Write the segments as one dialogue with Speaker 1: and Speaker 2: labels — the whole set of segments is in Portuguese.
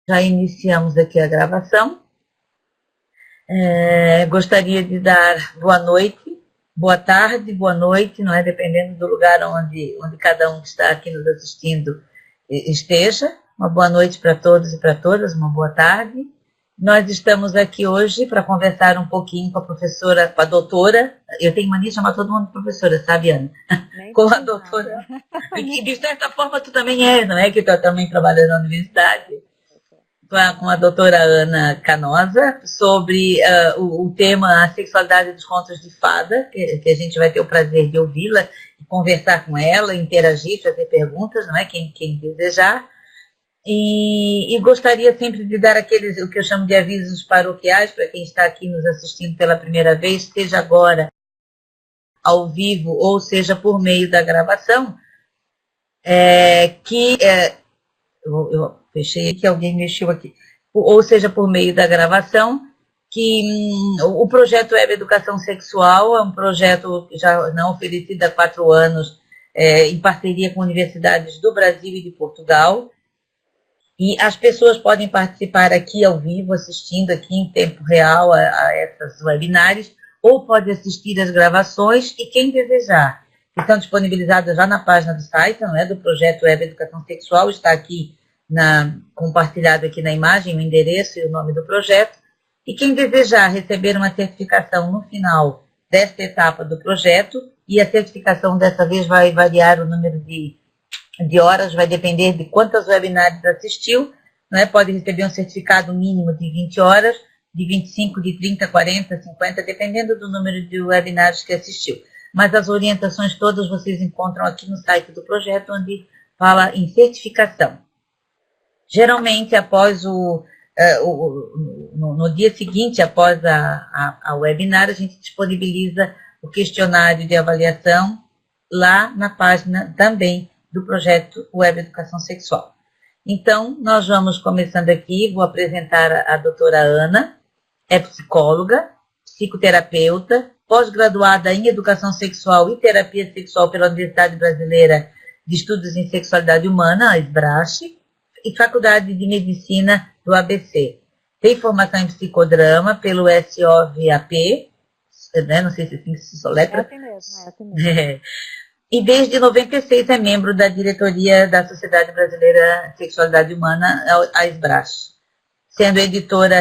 Speaker 1: Já iniciamos aqui a gravação. Gostaria de dar boa noite, boa tarde, boa noite, não é? Dependendo do lugar onde cada um que está aqui nos assistindo esteja. Uma boa noite para todos e para todas, uma boa tarde. Nós estamos aqui hoje para conversar um pouquinho com a professora, com a doutora. Eu tenho mania de chamar todo mundo de professora, sabe, Ana? Com a doutora. E de certa forma tu também não é? Que tu também trabalha na universidade. Com a doutora Ana Canosa, sobre o tema a sexualidade dos contos de fada, que a gente vai ter o prazer de ouvi-la, conversar com ela, interagir, fazer perguntas, não é? Quem desejar. E gostaria sempre de dar o que eu chamo de avisos paroquiais, para quem está aqui nos assistindo pela primeira vez, seja agora ao vivo ou seja por meio da gravação, eu fechei aqui, alguém mexeu aqui, ou seja por meio da gravação, que o projeto Web Educação Sexual é um projeto já não oferecido há 4 anos, em parceria com universidades do Brasil e de Portugal. E as pessoas podem participar aqui ao vivo, assistindo aqui em tempo real a essas webinários, ou pode assistir as gravações, e quem desejar, que estão disponibilizadas já na página do site, não é, do projeto Web Educação Sexual, está aqui compartilhado aqui na imagem, o endereço e o nome do projeto, e quem desejar receber uma certificação no final desta etapa do projeto, e a certificação dessa vez vai variar o número de horas, vai depender de quantas webinários assistiu, não é? Pode receber um certificado mínimo de 20 horas, de 25, de 30, 40, 50, dependendo do número de webinários que assistiu. Mas as orientações todas vocês encontram aqui no site do projeto, onde fala em certificação. Geralmente, após no dia seguinte, após a webinar, a gente disponibiliza o questionário de avaliação lá na página também do projeto Web Educação Sexual. Então, nós vamos começando aqui, vou apresentar a doutora Ana, é psicóloga, psicoterapeuta, pós-graduada em Educação Sexual e Terapia Sexual pela Universidade Brasileira de Estudos em Sexualidade Humana, a SBRASH, e Faculdade de Medicina do ABC. Tem formação em psicodrama pelo SOVAP, né? Não sei se assim se soletra.
Speaker 2: É assim mesmo.
Speaker 1: E desde 96 é membro da diretoria da Sociedade Brasileira de Sexualidade Humana, a SBRASH, sendo a editora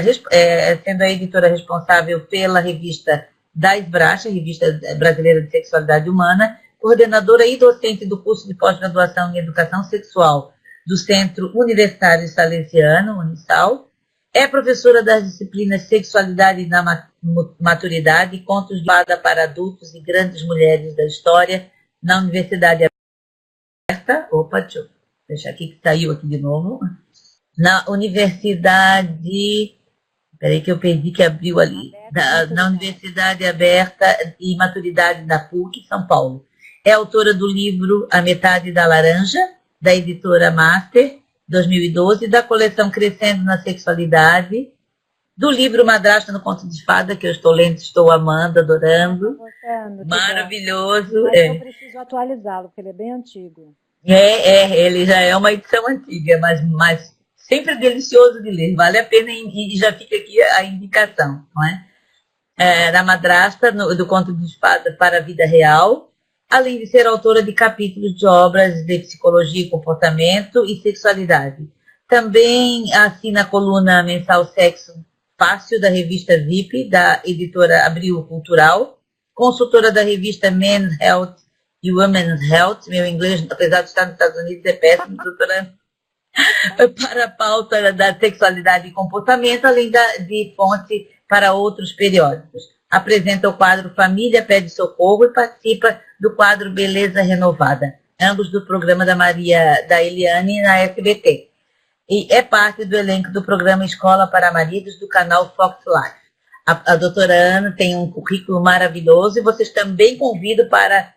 Speaker 1: responsável pela revista da SBRASH, a Revista Brasileira de Sexualidade Humana, coordenadora e docente do curso de pós-graduação em Educação Sexual do Centro Universitário Salesiano, Unisal, é professora das disciplinas Sexualidade na Maturidade e Contos de Fada para Adultos e Grandes Mulheres da História, na Universidade Aberta, deixa eu deixar aqui que saiu aqui de novo, na Universidade, peraí que eu perdi que abriu ali, na Universidade Aberta e Maturidade da PUC, São Paulo. É autora do livro A Metade da Laranja, da editora Master, 2012, da coleção Crescendo na Sexualidade, do livro Madrasta no Conto de Fada, que eu estou lendo, estou amando, adorando. Maravilhoso.
Speaker 2: Mas eu preciso atualizá-lo, porque ele é bem antigo.
Speaker 1: Ele já é uma edição antiga, mas sempre delicioso de ler, vale a pena, e já fica aqui a indicação, não é? Da Madrasta, do Conto de Fada para a Vida Real, além de ser autora de capítulos de obras de psicologia e comportamento e sexualidade. Também assina a coluna mensal Sexo Fácil, da revista VIP, da editora Abril Cultural, consultora da revista Men's Health e Women's Health, meu inglês, apesar de estar nos Estados Unidos, é péssimo, doutora, para a pauta da sexualidade e comportamento, além de fonte para outros periódicos. Apresenta o quadro Família Pede Socorro e participa do quadro Beleza Renovada, ambos do programa da Eliane na SBT. E é parte do elenco do programa Escola para Maridos do canal Fox Life. A doutora Ana tem um currículo maravilhoso e vocês também convido para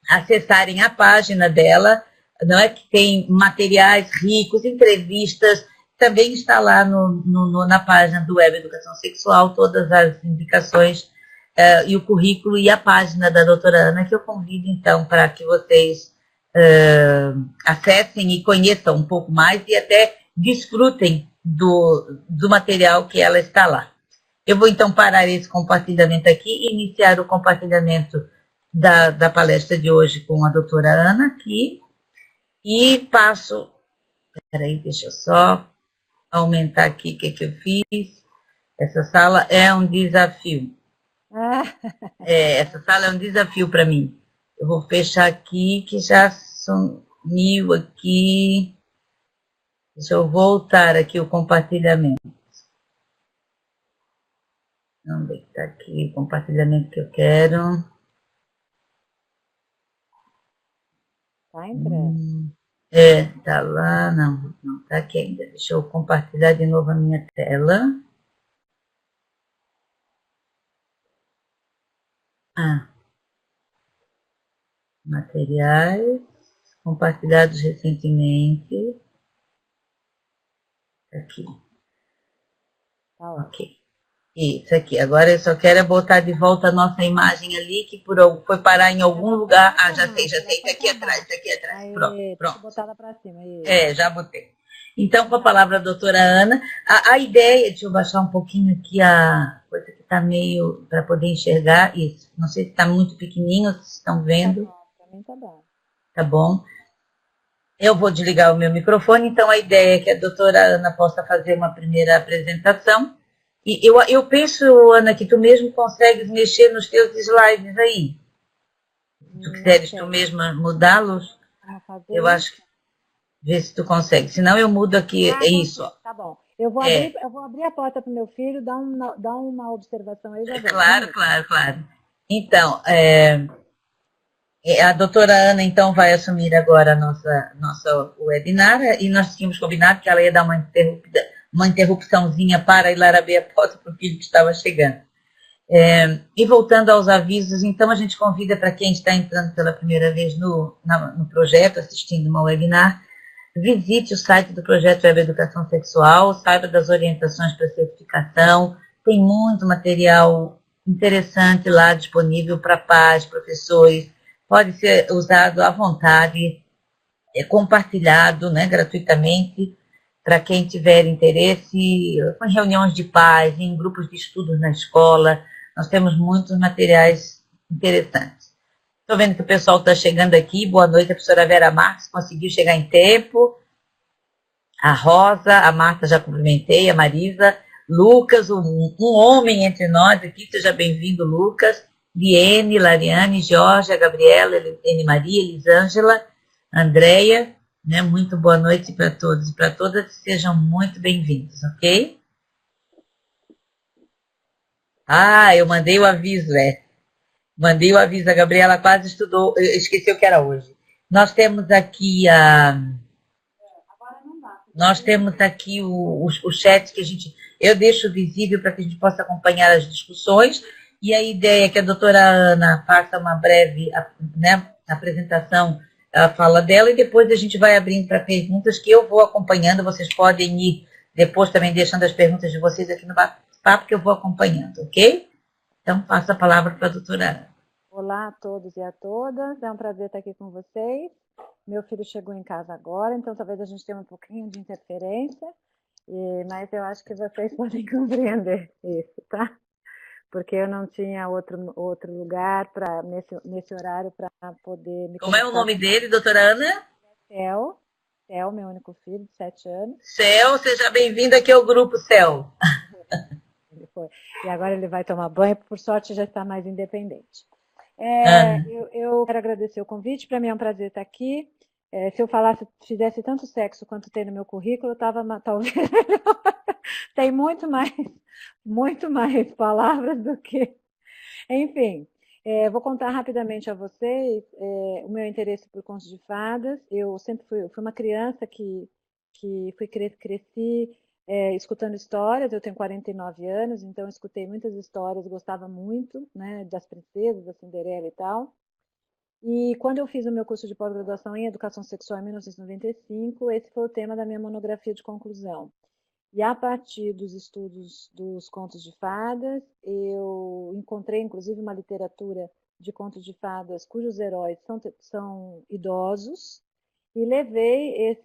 Speaker 1: acessarem a página dela, não é, que tem materiais ricos, entrevistas, também está lá na página do Web Educação Sexual, todas as indicações e o currículo e a página da doutora Ana, que eu convido então para que vocês acessem e conheçam um pouco mais e até desfrutem do material que ela está lá. Eu vou então parar esse compartilhamento aqui e iniciar o compartilhamento da palestra de hoje com a doutora Ana aqui. E passo... Peraí, deixa eu só aumentar aqui o que eu fiz. Essa sala é um desafio. Essa sala é um desafio para mim. Eu vou fechar aqui, que já sumiu aqui. Deixa eu voltar aqui o compartilhamento. Vamos ver que está aqui o compartilhamento que eu quero.
Speaker 2: Tá entrando.
Speaker 1: Tá lá, não tá aqui ainda. Deixa eu compartilhar de novo a minha tela. Materiais compartilhados recentemente. Aqui. Ok. Isso aqui. Agora eu só quero botar de volta a nossa imagem ali, que foi parar em algum lugar. Já sei. Tá aqui atrás. Pronto.
Speaker 2: Deixa eu botar lá para cima.
Speaker 1: Já botei. Então, com a palavra da doutora Ana, a ideia, deixa eu baixar um pouquinho aqui a coisa que está meio, para poder enxergar isso. Não sei se está muito pequenininho, vocês estão vendo.
Speaker 2: Para mim tá bom.
Speaker 1: Tá bom. Eu vou desligar o meu microfone, então a ideia é que a doutora Ana possa fazer uma primeira apresentação. E eu penso, Ana, que tu mesmo consegues mexer nos teus slides aí. Se tu quiseres tu mesma mudá-los, eu acho que... Vê se tu consegue. Senão eu mudo aqui, isso.
Speaker 2: Tá bom. Eu vou abrir a porta para o meu filho, dar uma observação aí.
Speaker 1: Claro. Então, a doutora Ana, então, vai assumir agora a nossa webinar, e nós tínhamos combinado que ela ia dar uma interrupçãozinha para ir abrir a porta para o filho que estava chegando. E voltando aos avisos, então a gente convida para quem está entrando pela primeira vez no projeto, assistindo uma webinar, visite o site do Projeto Web Educação Sexual, saiba das orientações para certificação, tem muito material interessante lá disponível para pais, professores, pode ser usado à vontade, compartilhado, né, gratuitamente, para quem tiver interesse, em reuniões de pais, em grupos de estudos na escola, nós temos muitos materiais interessantes. Estou vendo que o pessoal está chegando aqui. Boa noite, a professora Vera Marques conseguiu chegar em tempo. A Rosa, a Marta já cumprimentei, a Marisa, Lucas, um homem entre nós aqui, seja bem-vindo, Lucas, Liene, Lariane, Jorge, a Gabriela, N. Maria, Elisângela, Andréia, né? Muito boa noite para todos e para todas, sejam muito bem-vindos, ok? Eu mandei o aviso, Mandei o aviso, a Gabriela quase estudou, esqueceu que era hoje. Nós temos aqui o chat que eu deixo visível para que a gente possa acompanhar as discussões, e a ideia é que a doutora Ana faça uma breve, né, apresentação, a fala dela, e depois a gente vai abrindo para perguntas que eu vou acompanhando, vocês podem ir depois também deixando as perguntas de vocês aqui no bate-papo que eu vou acompanhando, ok? Então, passo a palavra para a doutora Ana.
Speaker 2: Olá a todos e a todas, é um prazer estar aqui com vocês. Meu filho chegou em casa agora, então talvez a gente tenha um pouquinho de interferência, mas eu acho que vocês podem compreender isso, tá? Porque eu não tinha outro lugar nesse horário para poder me...
Speaker 1: Como é o nome dele, doutora Ana?
Speaker 2: Céu, meu único filho, de 7 anos.
Speaker 1: Céu, seja bem-vindo aqui ao grupo Céu.
Speaker 2: E agora ele vai tomar banho, por sorte já está mais independente. Eu quero agradecer o convite, para mim é um prazer estar aqui. Se eu fizesse tanto sexo quanto tem no meu currículo, eu estava talvez tem muito mais palavras do que... Enfim, vou contar rapidamente a vocês o meu interesse por contos de fadas. Eu sempre fui uma criança que cresci escutando histórias. Eu tenho 49 anos, então escutei muitas histórias, gostava muito, né, das princesas, da Cinderela e tal. E quando eu fiz o meu curso de pós-graduação em Educação Sexual em 1995, esse foi o tema da minha monografia de conclusão. E a partir dos estudos dos contos de fadas, eu encontrei inclusive uma literatura de contos de fadas cujos heróis são idosos, e levei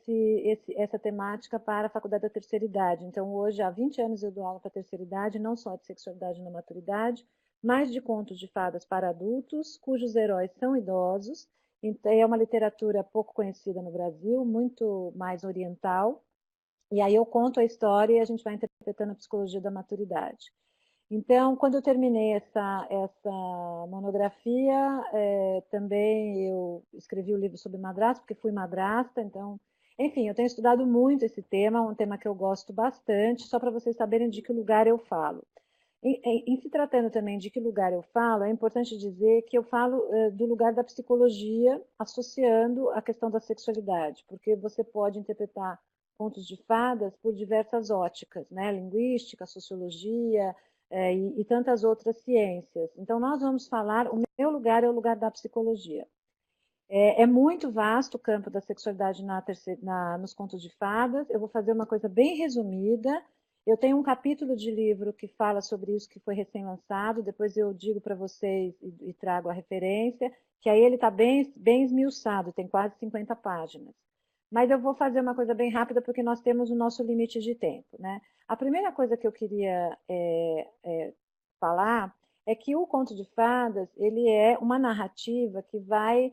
Speaker 2: essa temática para a Faculdade da Terceira Idade. Então, hoje, há 20 anos, eu dou aula para a terceira idade, não só de sexualidade na maturidade, mas de contos de fadas para adultos, cujos heróis são idosos. Então, é uma literatura pouco conhecida no Brasil, muito mais oriental. E aí eu conto a história e a gente vai interpretando a psicologia da maturidade. Então, quando eu terminei essa monografia, também eu escrevi o livro sobre madrasta, porque fui madrasta, então, enfim, eu tenho estudado muito esse tema, um tema que eu gosto bastante, só para vocês saberem de que lugar eu falo. Em se tratando também de que lugar eu falo, é importante dizer que eu falo do lugar da psicologia, associando a questão da sexualidade, porque você pode interpretar contos de fadas por diversas óticas, né? Linguística, sociologia, e tantas outras ciências. Então, nós vamos falar, o meu lugar é o lugar da psicologia. É muito vasto o campo da sexualidade nos contos de fadas. Eu vou fazer uma coisa bem resumida. Eu tenho um capítulo de livro que fala sobre isso, que foi recém-lançado. Depois eu digo para vocês e trago a referência, que aí ele está bem esmiuçado, tem quase 50 páginas. Mas eu vou fazer uma coisa bem rápida, porque nós temos o nosso limite de tempo, né? A primeira coisa que eu queria falar é que o conto de fadas, ele é uma narrativa que vai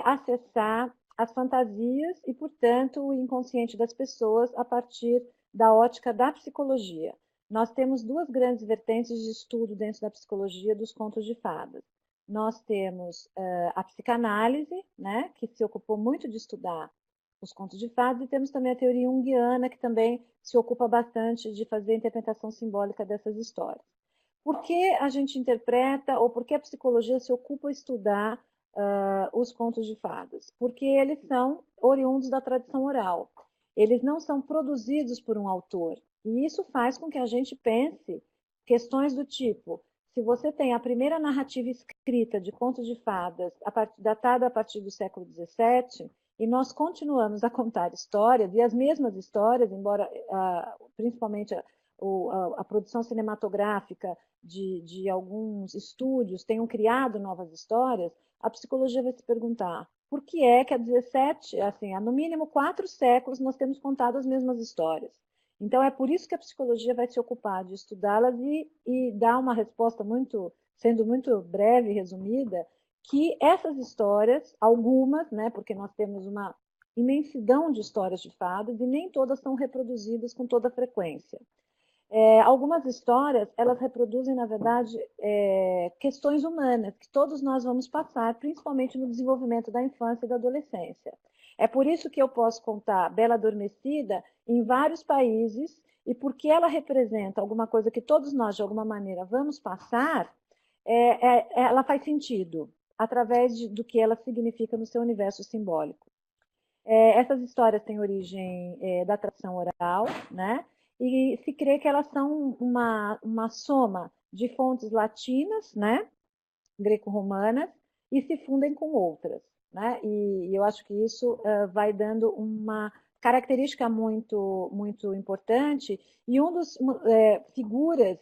Speaker 2: acessar as fantasias e, portanto, o inconsciente das pessoas a partir da ótica da psicologia. Nós temos duas grandes vertentes de estudo dentro da psicologia dos contos de fadas. Nós temos a psicanálise, né, que se ocupou muito de estudar os contos de fadas, e temos também a teoria junguiana, que também se ocupa bastante de fazer a interpretação simbólica dessas histórias. Por que a gente interpreta, ou por que a psicologia se ocupa de estudar os contos de fadas? Porque eles são oriundos da tradição oral. Eles não são produzidos por um autor. E isso faz com que a gente pense questões do tipo: se você tem a primeira narrativa escrita de contos de fadas datada a partir do século XVII, e nós continuamos a contar histórias, e as mesmas histórias, embora principalmente a produção cinematográfica de alguns estúdios tenham criado novas histórias, a psicologia vai se perguntar: por que é que há 17, assim, há no mínimo 4 séculos nós temos contado as mesmas histórias? Então é por isso que a psicologia vai se ocupar de estudá-las e dar uma resposta sendo muito breve e resumida, que essas histórias, algumas, né, porque nós temos uma imensidão de histórias de fadas e nem todas são reproduzidas com toda frequência. Algumas histórias, elas reproduzem, na verdade, questões humanas que todos nós vamos passar, principalmente no desenvolvimento da infância e da adolescência. É por isso que eu posso contar Bela Adormecida em vários países, e porque ela representa alguma coisa que todos nós, de alguma maneira, vamos passar, ela faz sentido, através do que ela significa no seu universo simbólico. Essas histórias têm origem da tradição oral, né? E se crê que elas são uma soma de fontes latinas, né, greco-romanas, e se fundem com outras, né? E eu acho que isso vai dando uma característica muito importante, e um dos figuras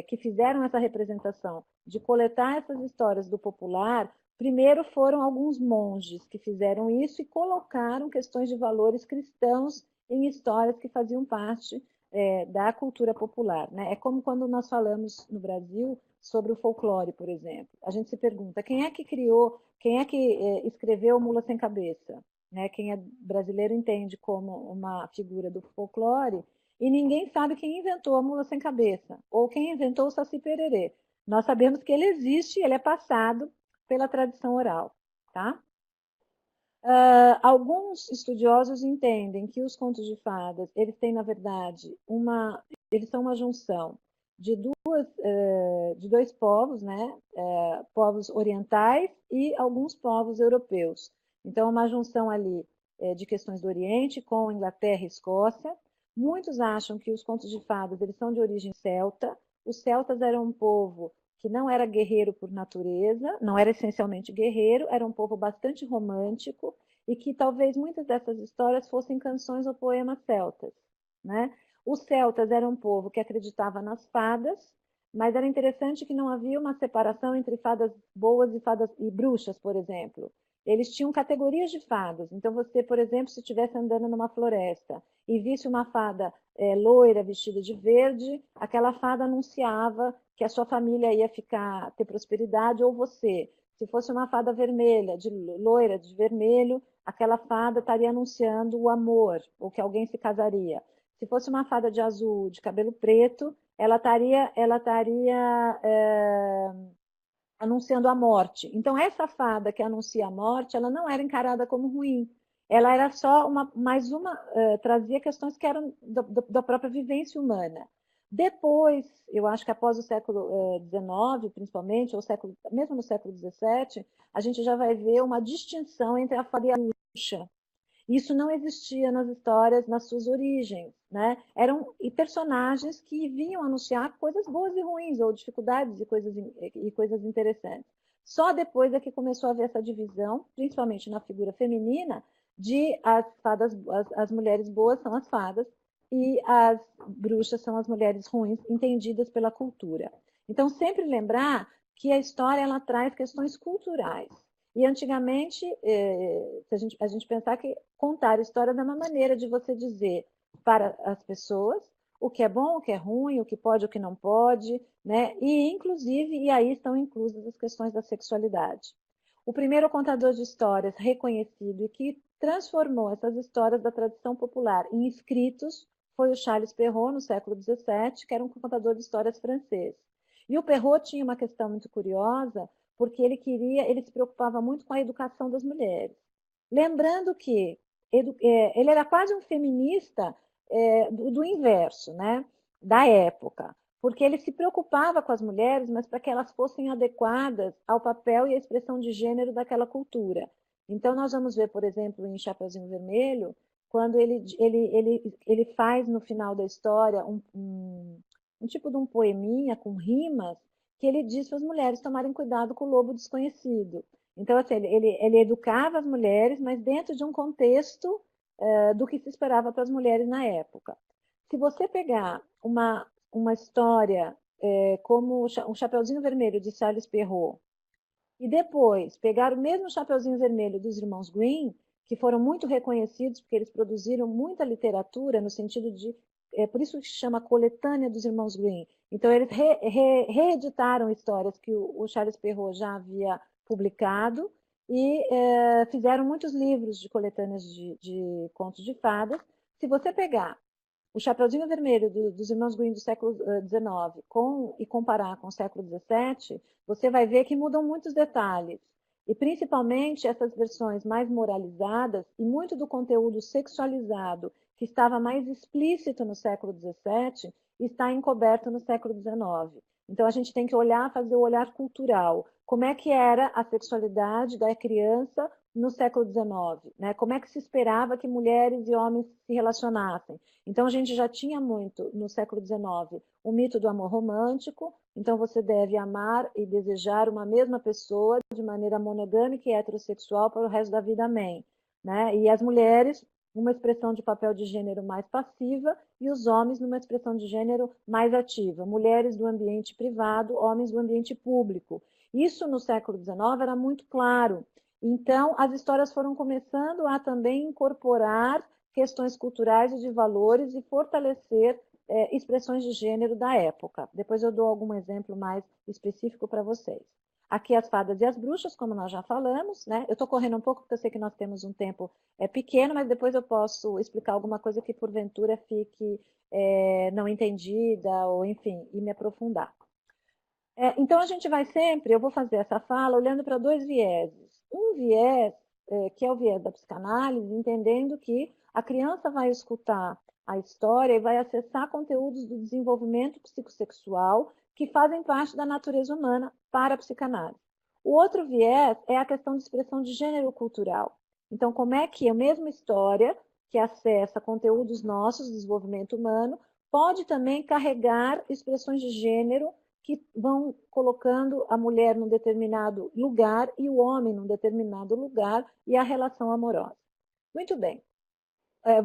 Speaker 2: que fizeram essa representação de coletar essas histórias do popular, primeiro foram alguns monges que fizeram isso e colocaram questões de valores cristãos em histórias que faziam parte da cultura popular, né? É como quando nós falamos no Brasil sobre o folclore, por exemplo. A gente se pergunta: quem é que criou, quem é que escreveu Mula Sem Cabeça? Né? Quem é brasileiro entende como uma figura do folclore, e ninguém sabe quem inventou a Mula Sem Cabeça, ou quem inventou o Saci Pererê. Nós sabemos que ele existe, ele é passado pela tradição oral, tá? Alguns estudiosos entendem que os contos de fadas, eles têm, na verdade, eles são uma junção de dois povos, né? Povos orientais e alguns povos europeus. Então, uma junção ali de questões do Oriente com Inglaterra e Escócia. Muitos acham que os contos de fadas, eles são de origem celta. Os celtas eram um povo que não era guerreiro por natureza, não era essencialmente guerreiro, era um povo bastante romântico, e que talvez muitas dessas histórias fossem canções ou poemas celtas, né? Os celtas eram um povo que acreditava nas fadas, mas era interessante que não havia uma separação entre fadas boas e bruxas, por exemplo. eles tinham categorias de fadas. Então, você, por exemplo, se estivesse andando numa floresta e visse uma fada loira vestida de verde, aquela fada anunciava que a sua família ia ter prosperidade, ou você. Se fosse uma fada vermelha, loira de vermelho, aquela fada estaria anunciando o amor, ou que alguém se casaria. Se fosse uma fada de azul, de cabelo preto, ela estaria anunciando a morte. Então, essa fada que anuncia a morte, ela não era encarada como ruim. Ela era só trazia questões que eram da própria vivência humana. Depois, eu acho que após o século XIX, principalmente, mesmo no século XVII, a gente já vai ver uma distinção entre a fada e a bruxa. Isso não existia nas histórias, nas suas origens, né? Eram personagens que vinham anunciar coisas boas e ruins, ou dificuldades e coisas interessantes. Só depois é que começou a haver essa divisão, principalmente na figura feminina, de as mulheres boas são as fadas e as bruxas são as mulheres ruins, entendidas pela cultura. Então, sempre lembrar que a história ela traz questões culturais. E antigamente, se a gente pensar que contar histórias é uma maneira de você dizer para as pessoas o que é bom, o que é ruim, o que pode, o que não pode, né? E aí estão inclusas as questões da sexualidade. O primeiro contador de histórias reconhecido e que transformou essas histórias da tradição popular em escritos foi o Charles Perrault, no século XVII, que era um contador de histórias francês. E o Perrault tinha uma questão muito curiosa, porque ele se preocupava muito com a educação das mulheres. Lembrando que ele era quase um feminista do inverso, né? Da época, porque ele se preocupava com as mulheres, mas para que elas fossem adequadas ao papel e à expressão de gênero daquela cultura. Então, nós vamos ver, por exemplo, em Chapeuzinho Vermelho, quando ele faz no final da história um tipo de um poeminha com rimas, que ele diz para as mulheres tomarem cuidado com o lobo desconhecido. Então, assim, ele educava as mulheres, mas dentro de um contexto do que se esperava para as mulheres na época. Se você pegar uma história como o Chapeuzinho Vermelho de Charles Perrault, e depois pegar o mesmo Chapeuzinho Vermelho dos irmãos Grimm, que foram muito reconhecidos porque eles produziram muita literatura no sentido de por isso que se chama coletânea dos irmãos Grimm. Então eles reeditaram histórias que o Charles Perrault já havia publicado e fizeram muitos livros de coletâneas de contos de fadas. Se você pegar o Chapeuzinho Vermelho dos irmãos Grimm do século XIX e comparar com o século XVII, você vai ver que mudam muitos detalhes. E principalmente essas versões mais moralizadas e muito do conteúdo sexualizado que estava mais explícito no século XVII está encoberto no século XIX. Então a gente tem que fazer o olhar cultural. Como é que era a sexualidade da criança no século XIX, né? Como é que se esperava que mulheres e homens se relacionassem? Então a gente já tinha muito no século XIX o mito do amor romântico. Então você deve amar e desejar uma mesma pessoa de maneira monogâmica e heterossexual para o resto da vida, amém. Né? E as mulheres uma expressão de papel de gênero mais passiva e os homens numa expressão de gênero mais ativa. Mulheres do ambiente privado, homens do ambiente público. Isso no século XIX era muito claro. Então, as histórias foram começando a também incorporar questões culturais e de valores e fortalecer expressões de gênero da época. Depois eu dou algum exemplo mais específico para vocês. Aqui as fadas e as bruxas, como nós já falamos, né? Eu estou correndo um pouco porque eu sei que nós temos um tempo pequeno, mas depois eu posso explicar alguma coisa que porventura fique não entendida, ou enfim, e me aprofundar. Então a gente vai sempre, eu vou fazer essa fala olhando para dois vieses. Um viés, que é o viés da psicanálise, entendendo que a criança vai escutar a história e vai acessar conteúdos do desenvolvimento psicossexual que fazem parte da natureza humana para a psicanálise. O outro viés é a questão de expressão de gênero cultural. Então, como é que a mesma história que acessa conteúdos nossos, desenvolvimento humano, pode também carregar expressões de gênero que vão colocando a mulher num determinado lugar e o homem num determinado lugar e a relação amorosa. Muito bem.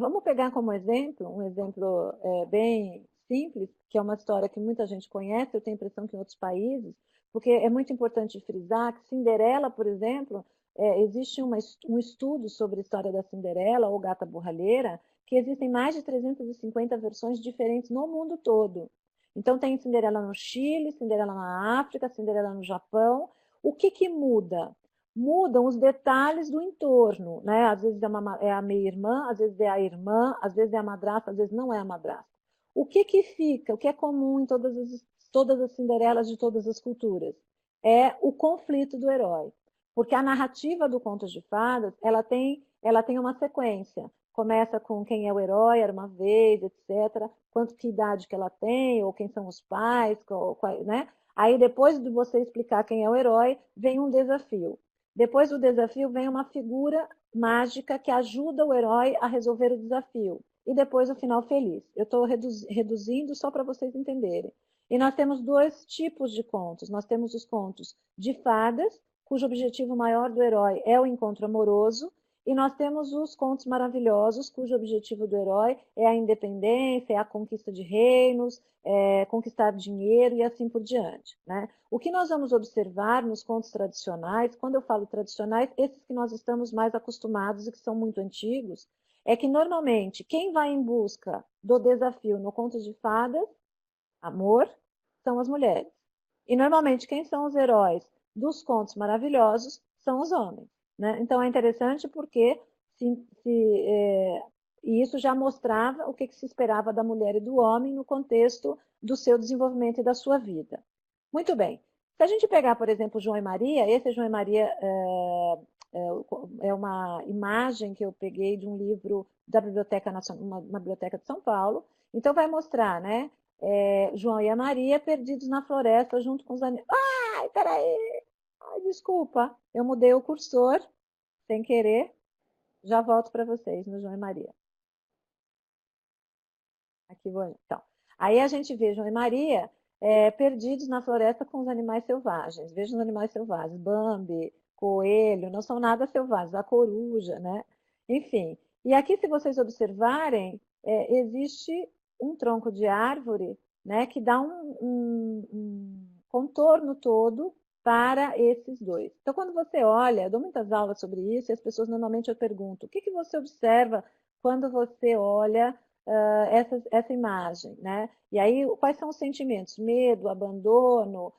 Speaker 2: Vamos pegar como exemplo, um exemplo bem simples, que é uma história que muita gente conhece, eu tenho a impressão que em outros países, porque é muito importante frisar que Cinderela, por exemplo, existe um estudo sobre a história da Cinderela, ou Gata Borralheira, que existem mais de 350 versões diferentes no mundo todo. Então tem Cinderela no Chile, Cinderela na África, Cinderela no Japão. O que muda? Mudam os detalhes do entorno, né? Às vezes é a meia-irmã, às vezes é a irmã, às vezes é a madrasta, às vezes não é a madrasta. O que fica, o que é comum em todas as Cinderelas de todas as culturas? É o conflito do herói. Porque a narrativa do Contos de Fadas, ela tem uma sequência. Começa com quem é o herói, era uma vez, etc. Que idade que ela tem, ou quem são os pais, né? Aí depois de você explicar quem é o herói, vem um desafio. Depois do desafio vem uma figura mágica que ajuda o herói a resolver o desafio. E depois o final feliz. Eu estou reduzindo só para vocês entenderem. E nós temos dois tipos de contos. Nós temos os contos de fadas, cujo objetivo maior do herói é o encontro amoroso, e nós temos os contos maravilhosos, cujo objetivo do herói é a independência, é a conquista de reinos, é conquistar dinheiro e assim por diante, né? O que nós vamos observar nos contos tradicionais, quando eu falo tradicionais, esses que nós estamos mais acostumados e que são muito antigos, é que normalmente quem vai em busca do desafio no conto de fadas, amor, são as mulheres. E normalmente quem são os heróis dos contos maravilhosos são os homens, né? Então é interessante porque e isso já mostrava o que se esperava da mulher e do homem no contexto do seu desenvolvimento e da sua vida. Muito bem. Se a gente pegar, por exemplo, João e Maria, esse João e Maria é uma imagem que eu peguei de um livro da Biblioteca Nacional, uma biblioteca de São Paulo. Então vai mostrar, né? João e a Maria perdidos na floresta junto com os animais. Ai, peraí! Ai, desculpa, eu mudei o cursor sem querer. Já volto para vocês no João e Maria. Aqui vou. Então, aí a gente vê João e Maria perdidos na floresta com os animais selvagens. Veja os animais selvagens, Bambi, coelho, não são nada selvagens, a coruja, né? Enfim. E aqui, se vocês observarem, existe um tronco de árvore, né, que dá um contorno todo para esses dois. Então, quando você olha, eu dou muitas aulas sobre isso, e as pessoas normalmente eu pergunto, o que você observa quando você olha essa imagem, né? E aí, quais são os sentimentos? Medo, abandono,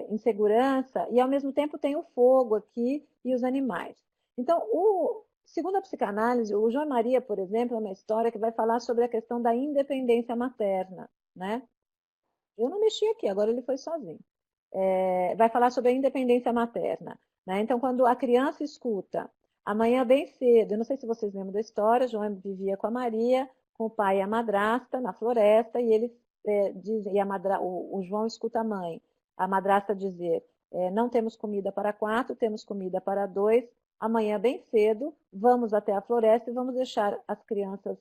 Speaker 2: insegurança, e ao mesmo tempo tem o fogo aqui e os animais. Então, segundo a psicanálise, o João e Maria, por exemplo, é uma história que vai falar sobre a questão da independência materna, né? Eu não mexi aqui, agora ele foi sozinho. Vai falar sobre a independência materna, né? Então, quando a criança escuta amanhã bem cedo, eu não sei se vocês lembram da história, João vivia com a Maria, com o pai e a madrasta na floresta, e eles dizem, o João escuta a madrasta dizer, não temos comida para 4, temos comida para 2, amanhã bem cedo, vamos até a floresta e vamos deixar as crianças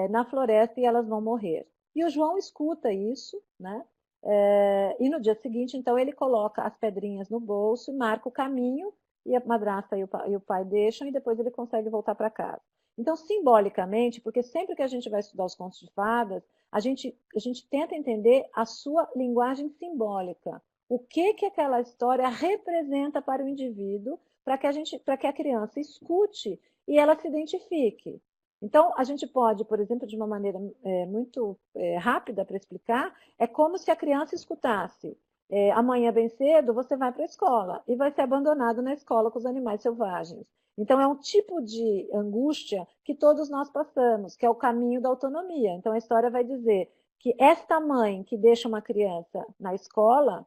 Speaker 2: na floresta e elas vão morrer. E o João escuta isso, né? E no dia seguinte, então, ele coloca as pedrinhas no bolso, marca o caminho, e a madrasta e o pai deixam, e depois ele consegue voltar para casa. Então, simbolicamente, porque sempre que a gente vai estudar os contos de fadas, a gente tenta entender a sua linguagem simbólica. O que aquela história representa para o indivíduo, para que a criança escute e ela se identifique. Então, a gente pode, por exemplo, de uma maneira muito rápida para explicar, é como se a criança escutasse. Amanhã bem cedo você vai para a escola e vai ser abandonado na escola com os animais selvagens. Então é um tipo de angústia que todos nós passamos, que é o caminho da autonomia. Então a história vai dizer que esta mãe que deixa uma criança na escola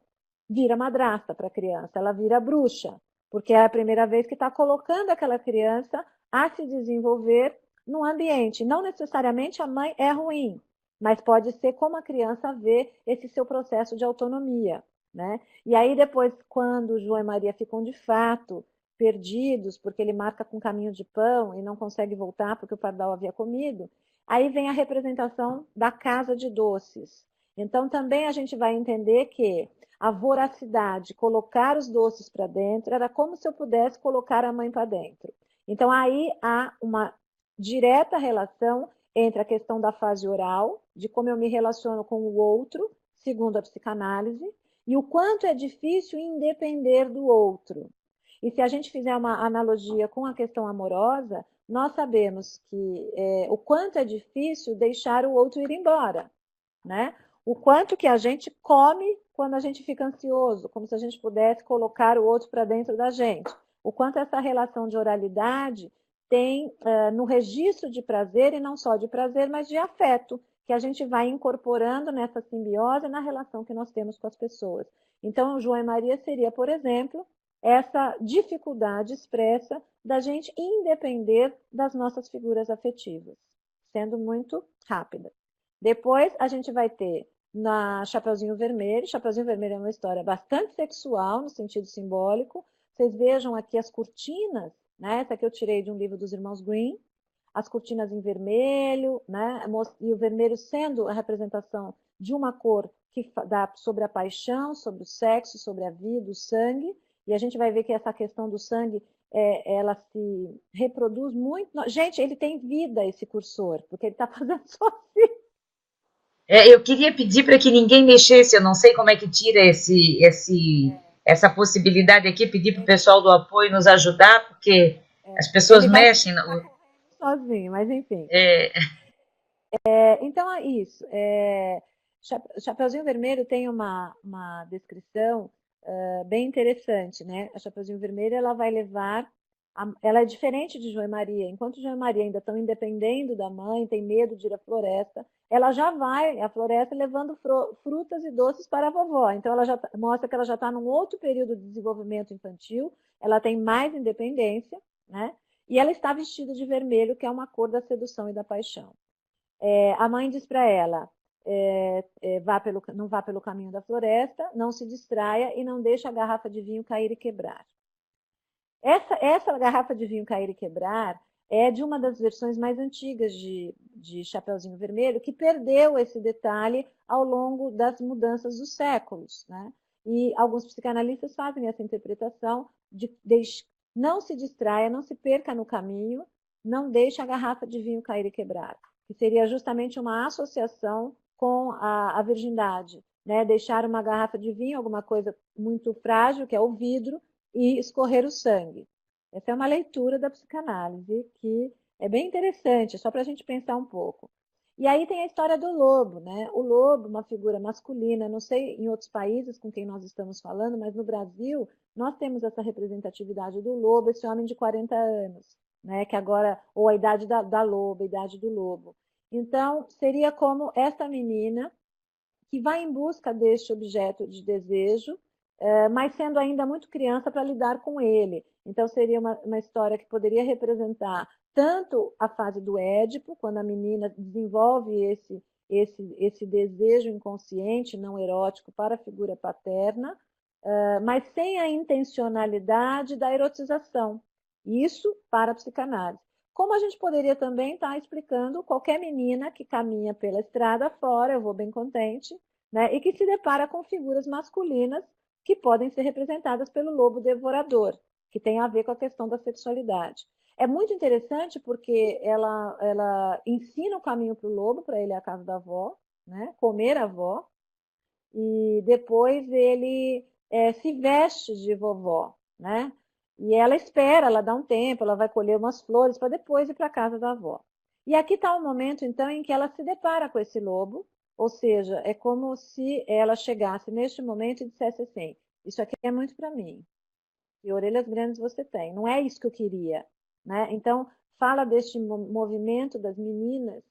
Speaker 2: vira madrasta para a criança, ela vira bruxa, porque é a primeira vez que está colocando aquela criança a se desenvolver num ambiente. Não necessariamente a mãe é ruim, mas pode ser como a criança vê esse seu processo de autonomia, né? E aí depois, quando João e Maria ficam de fato perdidos, porque ele marca com caminho de pão e não consegue voltar porque o pardal havia comido, aí vem a representação da casa de doces. Então também a gente vai entender que a voracidade, colocar os doces para dentro, era como se eu pudesse colocar a mãe para dentro. Então aí há uma direta relação entre a questão da fase oral, de como eu me relaciono com o outro, segundo a psicanálise, e o quanto é difícil independer do outro. E se a gente fizer uma analogia com a questão amorosa, nós sabemos que o quanto é difícil deixar o outro ir embora, né? O quanto que a gente come quando a gente fica ansioso, como se a gente pudesse colocar o outro para dentro da gente. O quanto essa relação de oralidade tem no registro de prazer, e não só de prazer, mas de afeto, que a gente vai incorporando nessa simbiose na relação que nós temos com as pessoas. Então, o João e Maria seria, por exemplo, essa dificuldade expressa da gente independer das nossas figuras afetivas, sendo muito rápida. Depois a gente vai ter na Chapeuzinho Vermelho. Chapeuzinho Vermelho é uma história bastante sexual, no sentido simbólico. Vocês vejam aqui as cortinas, né? Essa aqui eu tirei de um livro dos irmãos Green. As cortinas em vermelho, né? E o vermelho sendo a representação de uma cor que dá sobre a paixão, sobre o sexo, sobre a vida, o sangue. E a gente vai ver que essa questão do sangue, ela se reproduz muito. Gente, ele tem vida, esse cursor, porque ele está fazendo sozinho.
Speaker 3: Eu queria pedir para que ninguém mexesse, eu não sei como é que tira essa possibilidade aqui, pedir para o pessoal do apoio nos ajudar, porque as pessoas mexem.
Speaker 2: Sozinho, mas enfim. Então é isso. Chapeuzinho Vermelho tem uma descrição bem interessante, né? A Chapeuzinho Vermelho, ela vai levar, ela é diferente de João e Maria. Enquanto João e Maria ainda estão independendo da mãe, tem medo de ir à floresta, ela já vai à floresta levando frutas e doces para a vovó. Então ela já mostra que ela já está num outro período de desenvolvimento infantil, ela tem mais independência, né? E ela está vestida de vermelho, que é uma cor da sedução e da paixão. A mãe diz para ela, não vá pelo caminho da floresta, não se distraia e não deixe a garrafa de vinho cair e quebrar. Essa garrafa de vinho cair e quebrar é de uma das versões mais antigas de Chapeuzinho Vermelho, que perdeu esse detalhe ao longo das mudanças dos séculos, né? E alguns psicanalistas fazem essa interpretação de não se distraia, não se perca no caminho, não deixe a garrafa de vinho cair e quebrar, que seria justamente uma associação com a virgindade, né? Deixar uma garrafa de vinho, alguma coisa muito frágil, que é o vidro, e escorrer o sangue. Essa é uma leitura da psicanálise que é bem interessante, só para a gente pensar um pouco. E aí tem a história do lobo, né? O lobo, uma figura masculina, não sei em outros países com quem nós estamos falando, mas no Brasil nós temos essa representatividade do lobo, esse homem de 40 anos, né? Que agora, ou a idade da loba, a idade do lobo. Então, seria como essa menina que vai em busca deste objeto de desejo, mas sendo ainda muito criança para lidar com ele. Então, seria uma história que poderia representar tanto a fase do Édipo, quando a menina desenvolve esse desejo inconsciente, não erótico, para a figura paterna, mas sem a intencionalidade da erotização. Isso para a psicanálise. Como a gente poderia também estar explicando qualquer menina que caminha pela estrada fora, eu vou bem contente, né, e que se depara com figuras masculinas que podem ser representadas pelo lobo devorador, que tem a ver com a questão da sexualidade. É muito interessante porque ela ensina o caminho para o lobo, para ele ir à casa da avó, né, comer a avó, e depois ele se veste de vovó, né? E ela espera, ela dá um tempo, ela vai colher umas flores para depois ir para a casa da avó. E aqui está o momento, então, em que ela se depara com esse lobo, ou seja, é como se ela chegasse neste momento e dissesse assim, isso aqui é muito para mim, e orelhas grandes você tem, não é isso que eu queria, né? Então, fala deste movimento das meninas,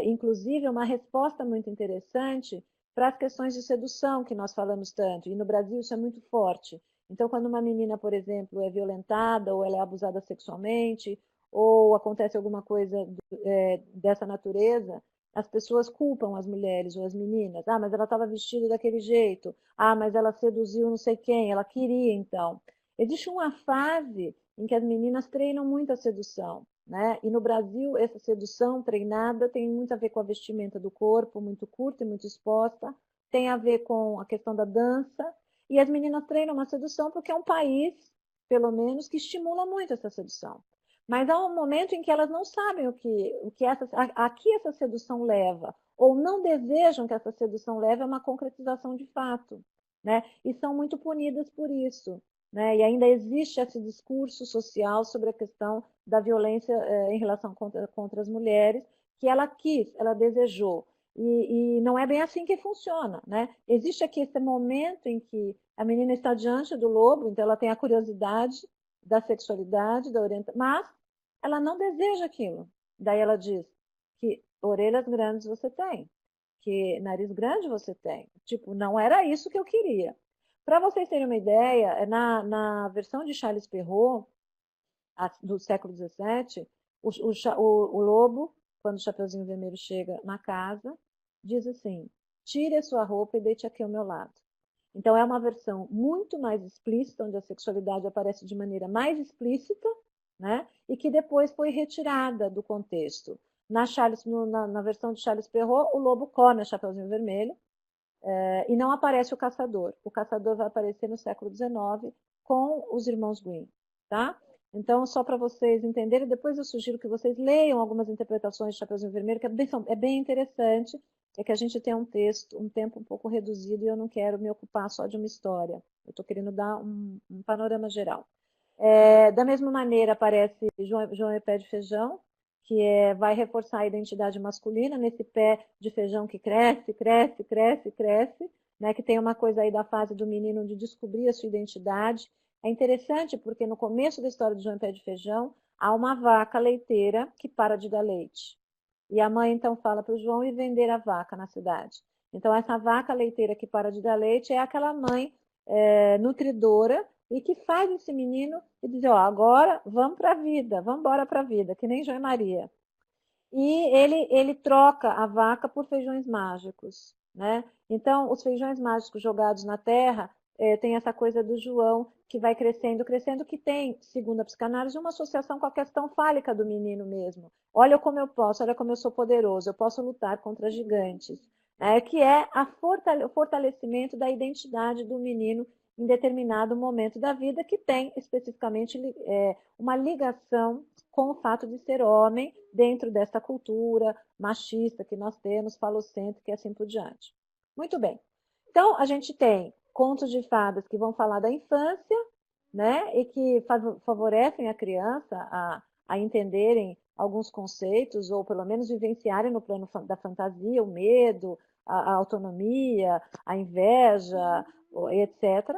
Speaker 2: inclusive uma resposta muito interessante para as questões de sedução que nós falamos tanto, e no Brasil isso é muito forte. Então, quando uma menina, por exemplo, é violentada ou ela é abusada sexualmente, ou acontece alguma coisa dessa natureza, as pessoas culpam as mulheres ou as meninas. Ah, mas ela estava vestida daquele jeito. Ah, mas ela seduziu não sei quem, ela queria então. Existe uma fase em que as meninas treinam muito a sedução, né? E no Brasil, essa sedução treinada tem muito a ver com a vestimenta do corpo, muito curta e muito exposta, tem a ver com a questão da dança, e as meninas treinam uma sedução porque é um país, pelo menos, que estimula muito essa sedução. Mas há um momento em que elas não sabem a que essa sedução leva, ou não desejam que essa sedução leve a uma concretização de fato, né? E são muito punidas por isso. né? E ainda existe esse discurso social sobre a questão da violência em relação contra as mulheres, que ela quis, ela desejou. E não é bem assim que funciona, né? Existe aqui esse momento em que a menina está diante do lobo, então ela tem a curiosidade da sexualidade, da orientação, mas ela não deseja aquilo. Daí ela diz que orelhas grandes você tem, que nariz grande você tem. Tipo, não era isso que eu queria. Para vocês terem uma ideia, na versão de Charles Perrault, do século XVII, o lobo, quando o Chapeuzinho Vermelho chega na casa, diz assim: tire a sua roupa e deite aqui ao meu lado. Então é uma versão muito mais explícita, onde a sexualidade aparece de maneira mais explícita, né? E que depois foi retirada do contexto. Na versão de Charles Perrault, o lobo come a Chapeuzinho Vermelho, e não aparece o caçador. O caçador vai aparecer no século XIX com os irmãos Grimm, tá? Então, só para vocês entenderem, depois eu sugiro que vocês leiam algumas interpretações de Chapeuzinho Vermelho, que é bem interessante. É que a gente tem um tempo um pouco reduzido, e eu não quero me ocupar só de uma história. Eu estou querendo dar um panorama geral. Da mesma maneira, aparece João e Pé de Feijão, que vai reforçar a identidade masculina nesse pé de feijão que cresce, cresce, cresce, cresce, né? Que tem uma coisa aí da fase do menino de descobrir a sua identidade. É interessante porque no começo da história de João e Pé de Feijão, há uma vaca leiteira que para de dar leite. E a mãe então fala para o João ir vender a vaca na cidade. Então essa vaca leiteira que para de dar leite é aquela mãe nutridora, e que faz esse menino e dizer, ó, agora vamos para a vida, vamos embora para a vida, que nem João e Maria. E ele troca a vaca por feijões mágicos, né? Então, os feijões mágicos jogados na terra, tem essa coisa do João, que vai crescendo, crescendo, que tem, segundo a psicanálise, uma associação com a questão fálica do menino mesmo. Olha como eu posso, olha como eu sou poderoso, eu posso lutar contra gigantes. Que é o fortalecimento da identidade do menino em determinado momento da vida, que tem especificamente uma ligação com o fato de ser homem dentro dessa cultura machista que nós temos, falocêntrica e assim por diante. Muito bem. Então, a gente tem contos de fadas que vão falar da infância, né, e que favorecem a criança a entenderem alguns conceitos, ou pelo menos vivenciarem no plano da fantasia, o medo, a autonomia, a inveja, etc.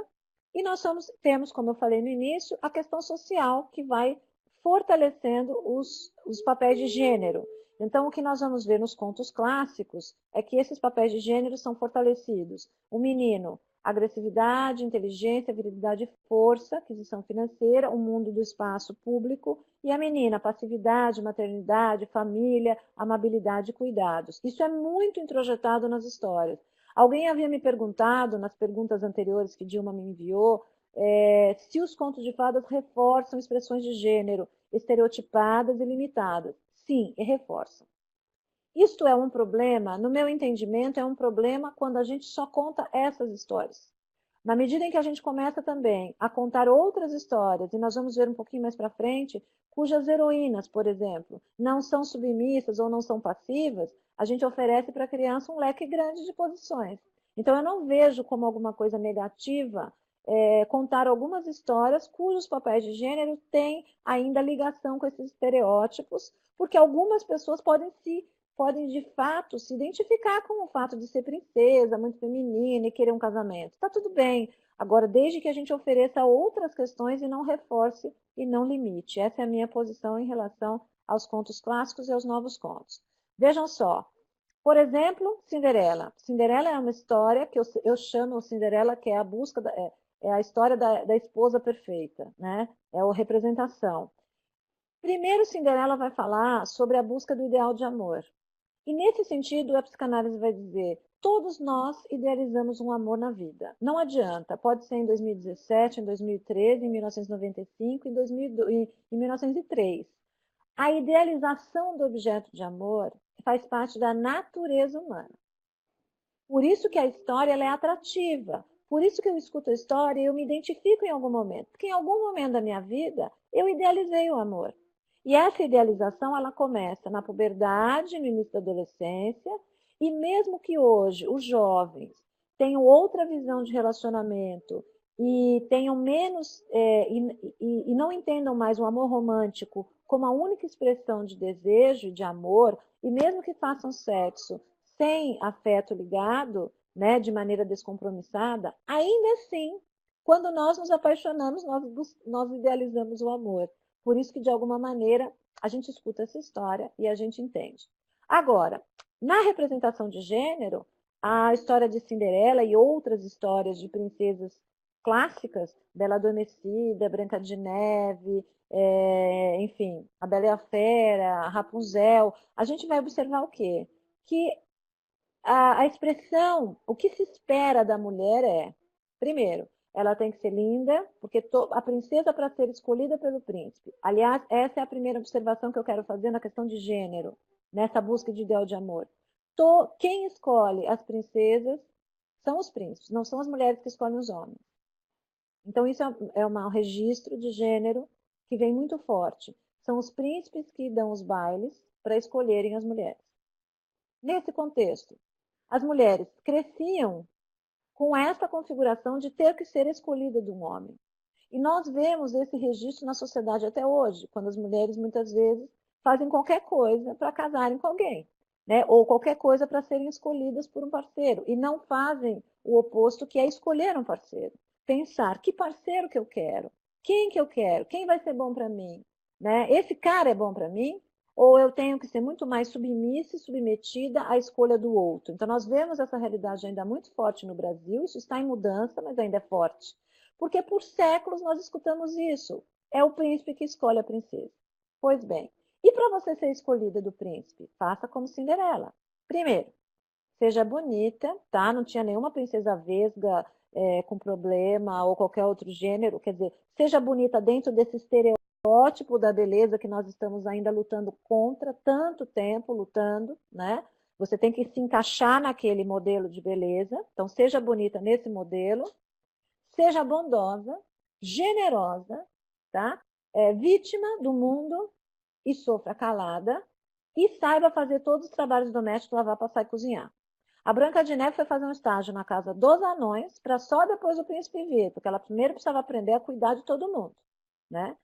Speaker 2: E nós temos, como eu falei no início, a questão social, que vai fortalecendo os papéis de gênero. Então, o que nós vamos ver nos contos clássicos é que esses papéis de gênero são fortalecidos. O menino, agressividade, inteligência, virilidade e força, aquisição financeira, o mundo do espaço público, e a menina, passividade, maternidade, família, amabilidade e cuidados. Isso é muito introjetado nas histórias. Alguém havia me perguntado, nas perguntas anteriores que Dilma me enviou, se os contos de fadas reforçam expressões de gênero estereotipadas e limitadas. Sim, e reforçam. Isto é um problema, no meu entendimento, é um problema quando a gente só conta essas histórias. Na medida em que a gente começa também a contar outras histórias, e nós vamos ver um pouquinho mais para frente, cujas heroínas, por exemplo, não são submissas ou não são passivas, a gente oferece para a criança um leque grande de posições. Então, eu não vejo como alguma coisa negativa contar algumas histórias cujos papéis de gênero têm ainda ligação com esses estereótipos, porque algumas pessoas podem de fato se identificar com o fato de ser princesa, muito feminina e querer um casamento. Está tudo bem. Agora, desde que a gente ofereça outras questões e não reforce e não limite. Essa é a minha posição em relação aos contos clássicos e aos novos contos. Vejam só. Por exemplo, Cinderela. Cinderela é uma história que eu chamo Cinderela, que é a busca é a história da esposa perfeita, né? É a representação. Primeiro, Cinderela vai falar sobre a busca do ideal de amor. E nesse sentido, a psicanálise vai dizer, todos nós idealizamos um amor na vida. Não adianta, pode ser em 2017, em 2013, em 1995, em 1903. A idealização do objeto de amor faz parte da natureza humana. Por isso que a história ela é atrativa. Por isso que eu escuto a história e eu me identifico em algum momento. Porque em algum momento da minha vida, eu idealizei o amor. E essa idealização, ela começa na puberdade, no início da adolescência, e mesmo que hoje os jovens tenham outra visão de relacionamento e tenham menos e não entendam mais o amor romântico como a única expressão de desejo, de amor, e mesmo que façam sexo sem afeto ligado, né, de maneira descompromissada, ainda assim, quando nós nos apaixonamos, nós idealizamos o amor. Por isso que, de alguma maneira, a gente escuta essa história e a gente entende. Agora, na representação de gênero, a história de Cinderela e outras histórias de princesas clássicas, Bela Adormecida, Branca de Neve, enfim, a Bela e a Fera, a Rapunzel, a gente vai observar o quê? Que a expressão, o que se espera da mulher é, primeiro, ela tem que ser linda, porque a princesa para ser escolhida pelo príncipe. Aliás, essa é a primeira observação que eu quero fazer na questão de gênero, nessa busca de ideal de amor. Quem escolhe as princesas são os príncipes, não são as mulheres que escolhem os homens. Então, isso é um registro de gênero que vem muito forte. São os príncipes que dão os bailes para escolherem as mulheres. Nesse contexto, as mulheres cresciam com essa configuração de ter que ser escolhida de um homem. E nós vemos esse registro na sociedade até hoje, quando as mulheres muitas vezes fazem qualquer coisa para casarem com alguém, né? Ou qualquer coisa para serem escolhidas por um parceiro, e não fazem o oposto, que é escolher um parceiro. Pensar, que parceiro que eu quero? Quem que eu quero? Quem vai ser bom para mim? Né? Esse cara é bom para mim? Ou eu tenho que ser muito mais submissa e submetida à escolha do outro? Então, nós vemos essa realidade ainda muito forte no Brasil, isso está em mudança, mas ainda é forte. Porque por séculos nós escutamos isso. É o príncipe que escolhe a princesa. Pois bem, e para você ser escolhida do príncipe? Faça como Cinderela. Primeiro, seja bonita, tá? Não tinha nenhuma princesa vesga com problema ou qualquer outro gênero. Quer dizer, seja bonita dentro desse estereótipo da beleza que nós estamos ainda lutando contra, tanto tempo lutando, né? Você tem que se encaixar naquele modelo de beleza. Então, seja bonita nesse modelo, seja bondosa, generosa, tá? Vítima do mundo e sofra calada, e saiba fazer todos os trabalhos domésticos, lavar, passar e cozinhar. A Branca de Neve foi fazer um estágio na casa dos anões, para só depois o príncipe vir, porque ela primeiro precisava aprender a cuidar de todo mundo, né?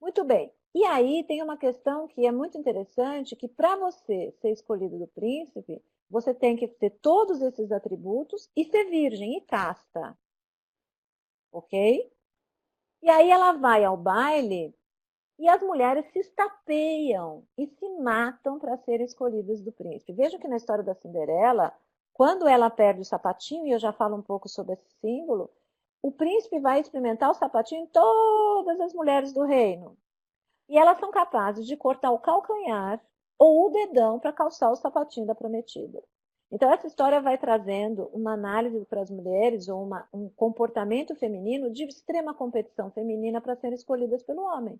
Speaker 2: Muito bem. E aí tem uma questão que é muito interessante, que para você ser escolhido do príncipe, você tem que ter todos esses atributos e ser virgem e casta. Ok? E aí ela vai ao baile e as mulheres se estapeiam e se matam para serem escolhidas do príncipe. Vejam que na história da Cinderela, quando ela perde o sapatinho, e eu já falo um pouco sobre esse símbolo, o príncipe vai experimentar o sapatinho em todas as mulheres do reino. E elas são capazes de cortar o calcanhar ou o dedão para calçar o sapatinho da prometida. Então, essa história vai trazendo uma análise para as mulheres, ou um comportamento feminino de extrema competição feminina para serem escolhidas pelo homem.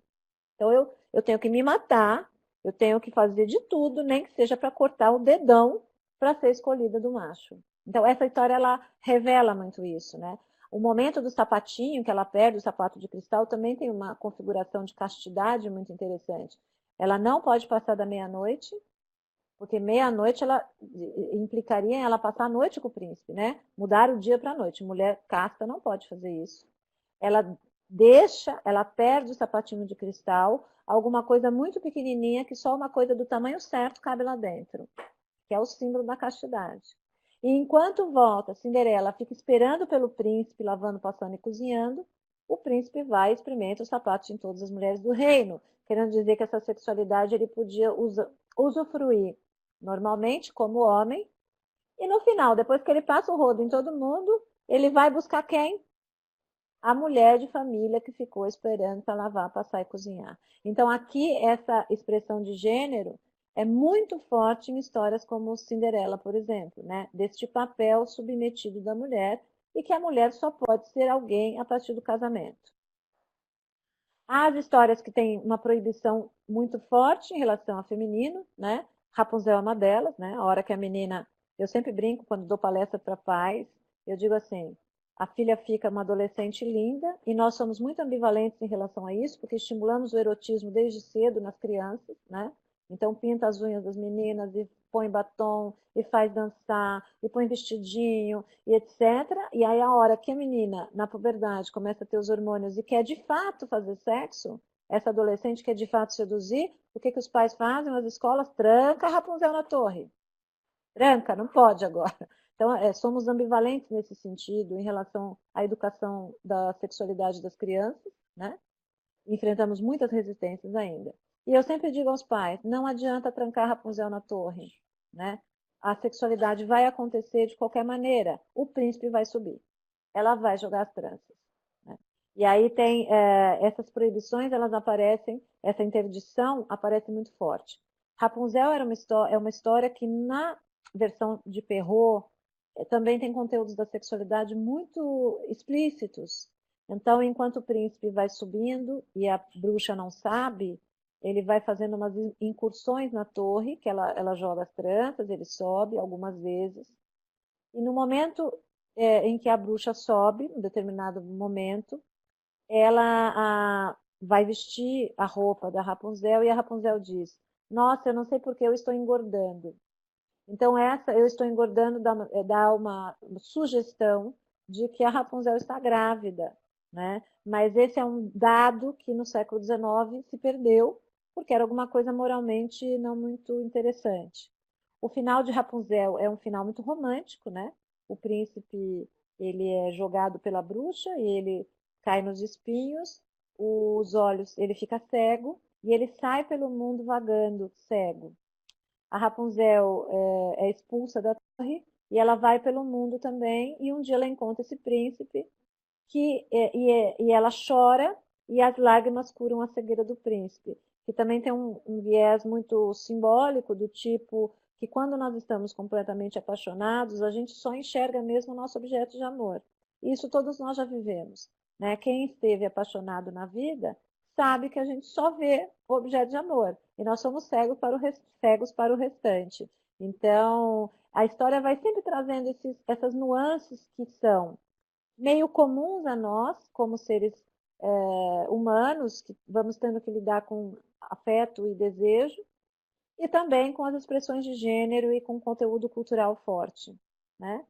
Speaker 2: Então, eu tenho que me matar, eu tenho que fazer de tudo, nem que seja para cortar o dedão para ser escolhida do macho. Então, essa história, ela revela muito isso, né? O momento do sapatinho, que ela perde o sapato de cristal, também tem uma configuração de castidade muito interessante. Ela não pode passar da meia-noite, porque meia-noite ela implicaria em ela passar a noite com o príncipe, né? Mudar o dia para a noite. Mulher casta não pode fazer isso. Ela perde o sapatinho de cristal, alguma coisa muito pequenininha, que só uma coisa do tamanho certo cabe lá dentro, que é o símbolo da castidade. E enquanto volta, Cinderela fica esperando pelo príncipe, lavando, passando e cozinhando, o príncipe vai e experimenta os sapatos em todas as mulheres do reino, querendo dizer que essa sexualidade ele podia usufruir normalmente como homem, e no final, depois que ele passa o rodo em todo mundo, ele vai buscar quem? A mulher de família que ficou esperando para lavar, passar e cozinhar. Então, aqui, essa expressão de gênero é muito forte em histórias como Cinderela, por exemplo, né? Deste papel submetido da mulher, e que a mulher só pode ser alguém a partir do casamento. As histórias que têm uma proibição muito forte em relação ao feminino, né? Rapunzel é uma delas, né? A hora que a menina... Eu sempre brinco quando dou palestra para pais, eu digo assim, a filha fica uma adolescente linda, e nós somos muito ambivalentes em relação a isso, porque estimulamos o erotismo desde cedo nas crianças, né? Então pinta as unhas das meninas e põe batom, e faz dançar, e põe vestidinho, e etc. E aí a hora que a menina, na puberdade, começa a ter os hormônios e quer de fato fazer sexo, essa adolescente quer de fato seduzir, o que os pais fazem? As escolas tranca a Rapunzel na torre. Tranca, não pode agora. Então, somos ambivalentes nesse sentido em relação à educação da sexualidade das crianças, né? Enfrentamos muitas resistências ainda. E eu sempre digo aos pais, não adianta trancar a Rapunzel na torre, né? A sexualidade vai acontecer de qualquer maneira. O príncipe vai subir. Ela vai jogar as tranças. Né? E aí tem essas proibições, elas aparecem, essa interdição aparece muito forte. Rapunzel é uma história que na versão de Perrault também tem conteúdos da sexualidade muito explícitos. Então, enquanto o príncipe vai subindo e a bruxa não sabe, ele vai fazendo umas incursões na torre, que ela joga as tranças, ele sobe algumas vezes. E no momento em que a bruxa sobe, em determinado momento, ela vai vestir a roupa da Rapunzel e a Rapunzel diz: nossa, eu não sei por que eu estou engordando. Então, eu estou engordando, dá uma sugestão de que a Rapunzel está grávida, né? Mas esse é um dado que no século XIX se perdeu, porque era alguma coisa moralmente não muito interessante. O final de Rapunzel é um final muito romântico, né? O príncipe, ele é jogado pela bruxa e ele cai nos espinhos, os olhos, ele fica cego e ele sai pelo mundo vagando, cego. A Rapunzel é expulsa da torre e ela vai pelo mundo também, e um dia ela encontra esse príncipe e ela chora e as lágrimas curam a cegueira do príncipe, que também tem um viés muito simbólico do tipo que quando nós estamos completamente apaixonados, a gente só enxerga mesmo o nosso objeto de amor. Isso todos nós já vivemos. Né? Quem esteve apaixonado na vida sabe que a gente só vê o objeto de amor. E nós somos cegos para o restante. Então, a história vai sempre trazendo essas nuances que são meio comuns a nós, como seres humanos, que vamos tendo que lidar com afeto e desejo, e também com as expressões de gênero e com conteúdo cultural forte. Né?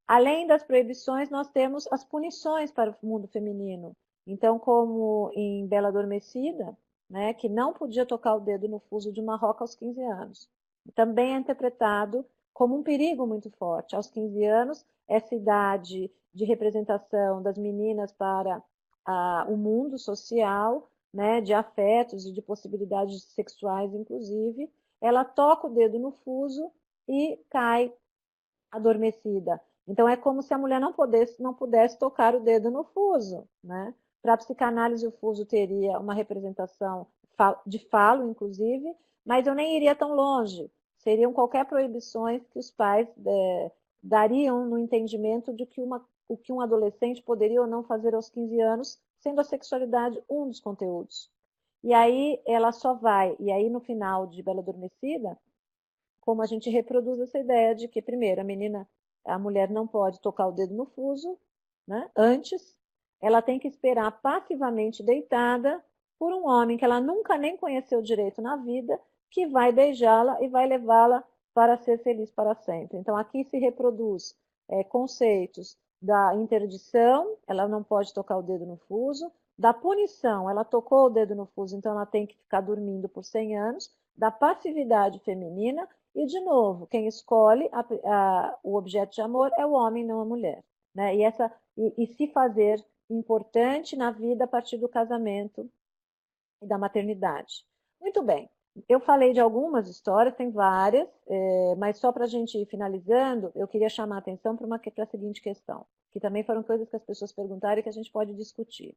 Speaker 2: Além das proibições, nós temos as punições para o mundo feminino. Então, como em Bela Adormecida, né, que não podia tocar o dedo no fuso de uma roca aos 15 anos. Também é interpretado como um perigo muito forte. Aos 15 anos, essa idade de representação das meninas para o mundo social, né, de afetos e de possibilidades sexuais, inclusive, ela toca o dedo no fuso e cai adormecida. Então é como se a mulher não pudesse tocar o dedo no fuso, né? Para a psicanálise o fuso teria uma representação de falo, inclusive, mas eu nem iria tão longe. Seriam qualquer proibições que os pais dariam no entendimento de que o que um adolescente poderia ou não fazer aos 15 anos, sendo a sexualidade um dos conteúdos. E aí ela só vai, e aí no final de Bela Adormecida, como a gente reproduz essa ideia de que, primeiro, a mulher não pode tocar o dedo no fuso, né? Antes, ela tem que esperar passivamente deitada por um homem que ela nunca nem conheceu direito na vida, que vai beijá-la e vai levá-la para ser feliz para sempre. Então, aqui se reproduz conceitos da interdição, ela não pode tocar o dedo no fuso, da punição, ela tocou o dedo no fuso, então ela tem que ficar dormindo por 100 anos, da passividade feminina, e, de novo, quem escolhe o objeto de amor é o homem, não a mulher. Né? E se fazer importante na vida a partir do casamento e da maternidade. Muito bem, eu falei de algumas histórias, tem várias, mas só para a gente ir finalizando, eu queria chamar a atenção para a seguinte questão, que também foram coisas que as pessoas perguntaram e que a gente pode discutir.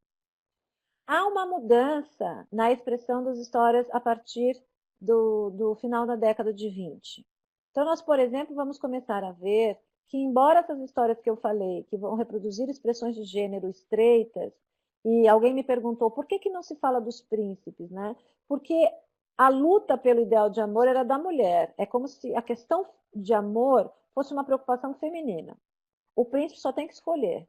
Speaker 2: Há uma mudança na expressão das histórias a partir do final da década de 20. Então, nós, por exemplo, vamos começar a ver que, embora essas histórias que eu falei, que vão reproduzir expressões de gênero estreitas, e alguém me perguntou por que não se fala dos príncipes, né? Porque a luta pelo ideal de amor era da mulher. É como se a questão de amor fosse uma preocupação feminina. O príncipe só tem que escolher.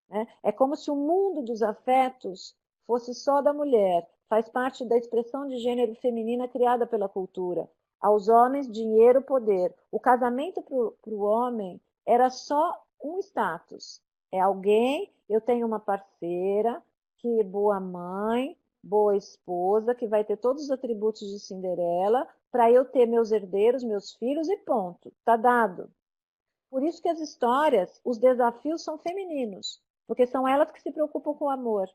Speaker 2: Né? É como se o mundo dos afetos fosse só da mulher, faz parte da expressão de gênero feminina criada pela cultura. Aos homens, dinheiro, poder. O casamento para o homem era só um status. É alguém, eu tenho uma parceira, que boa mãe, boa esposa, que vai ter todos os atributos de Cinderela, para eu ter meus herdeiros, meus filhos e ponto. Está dado. Por isso que as histórias, os desafios são femininos, porque são elas que se preocupam com o amor.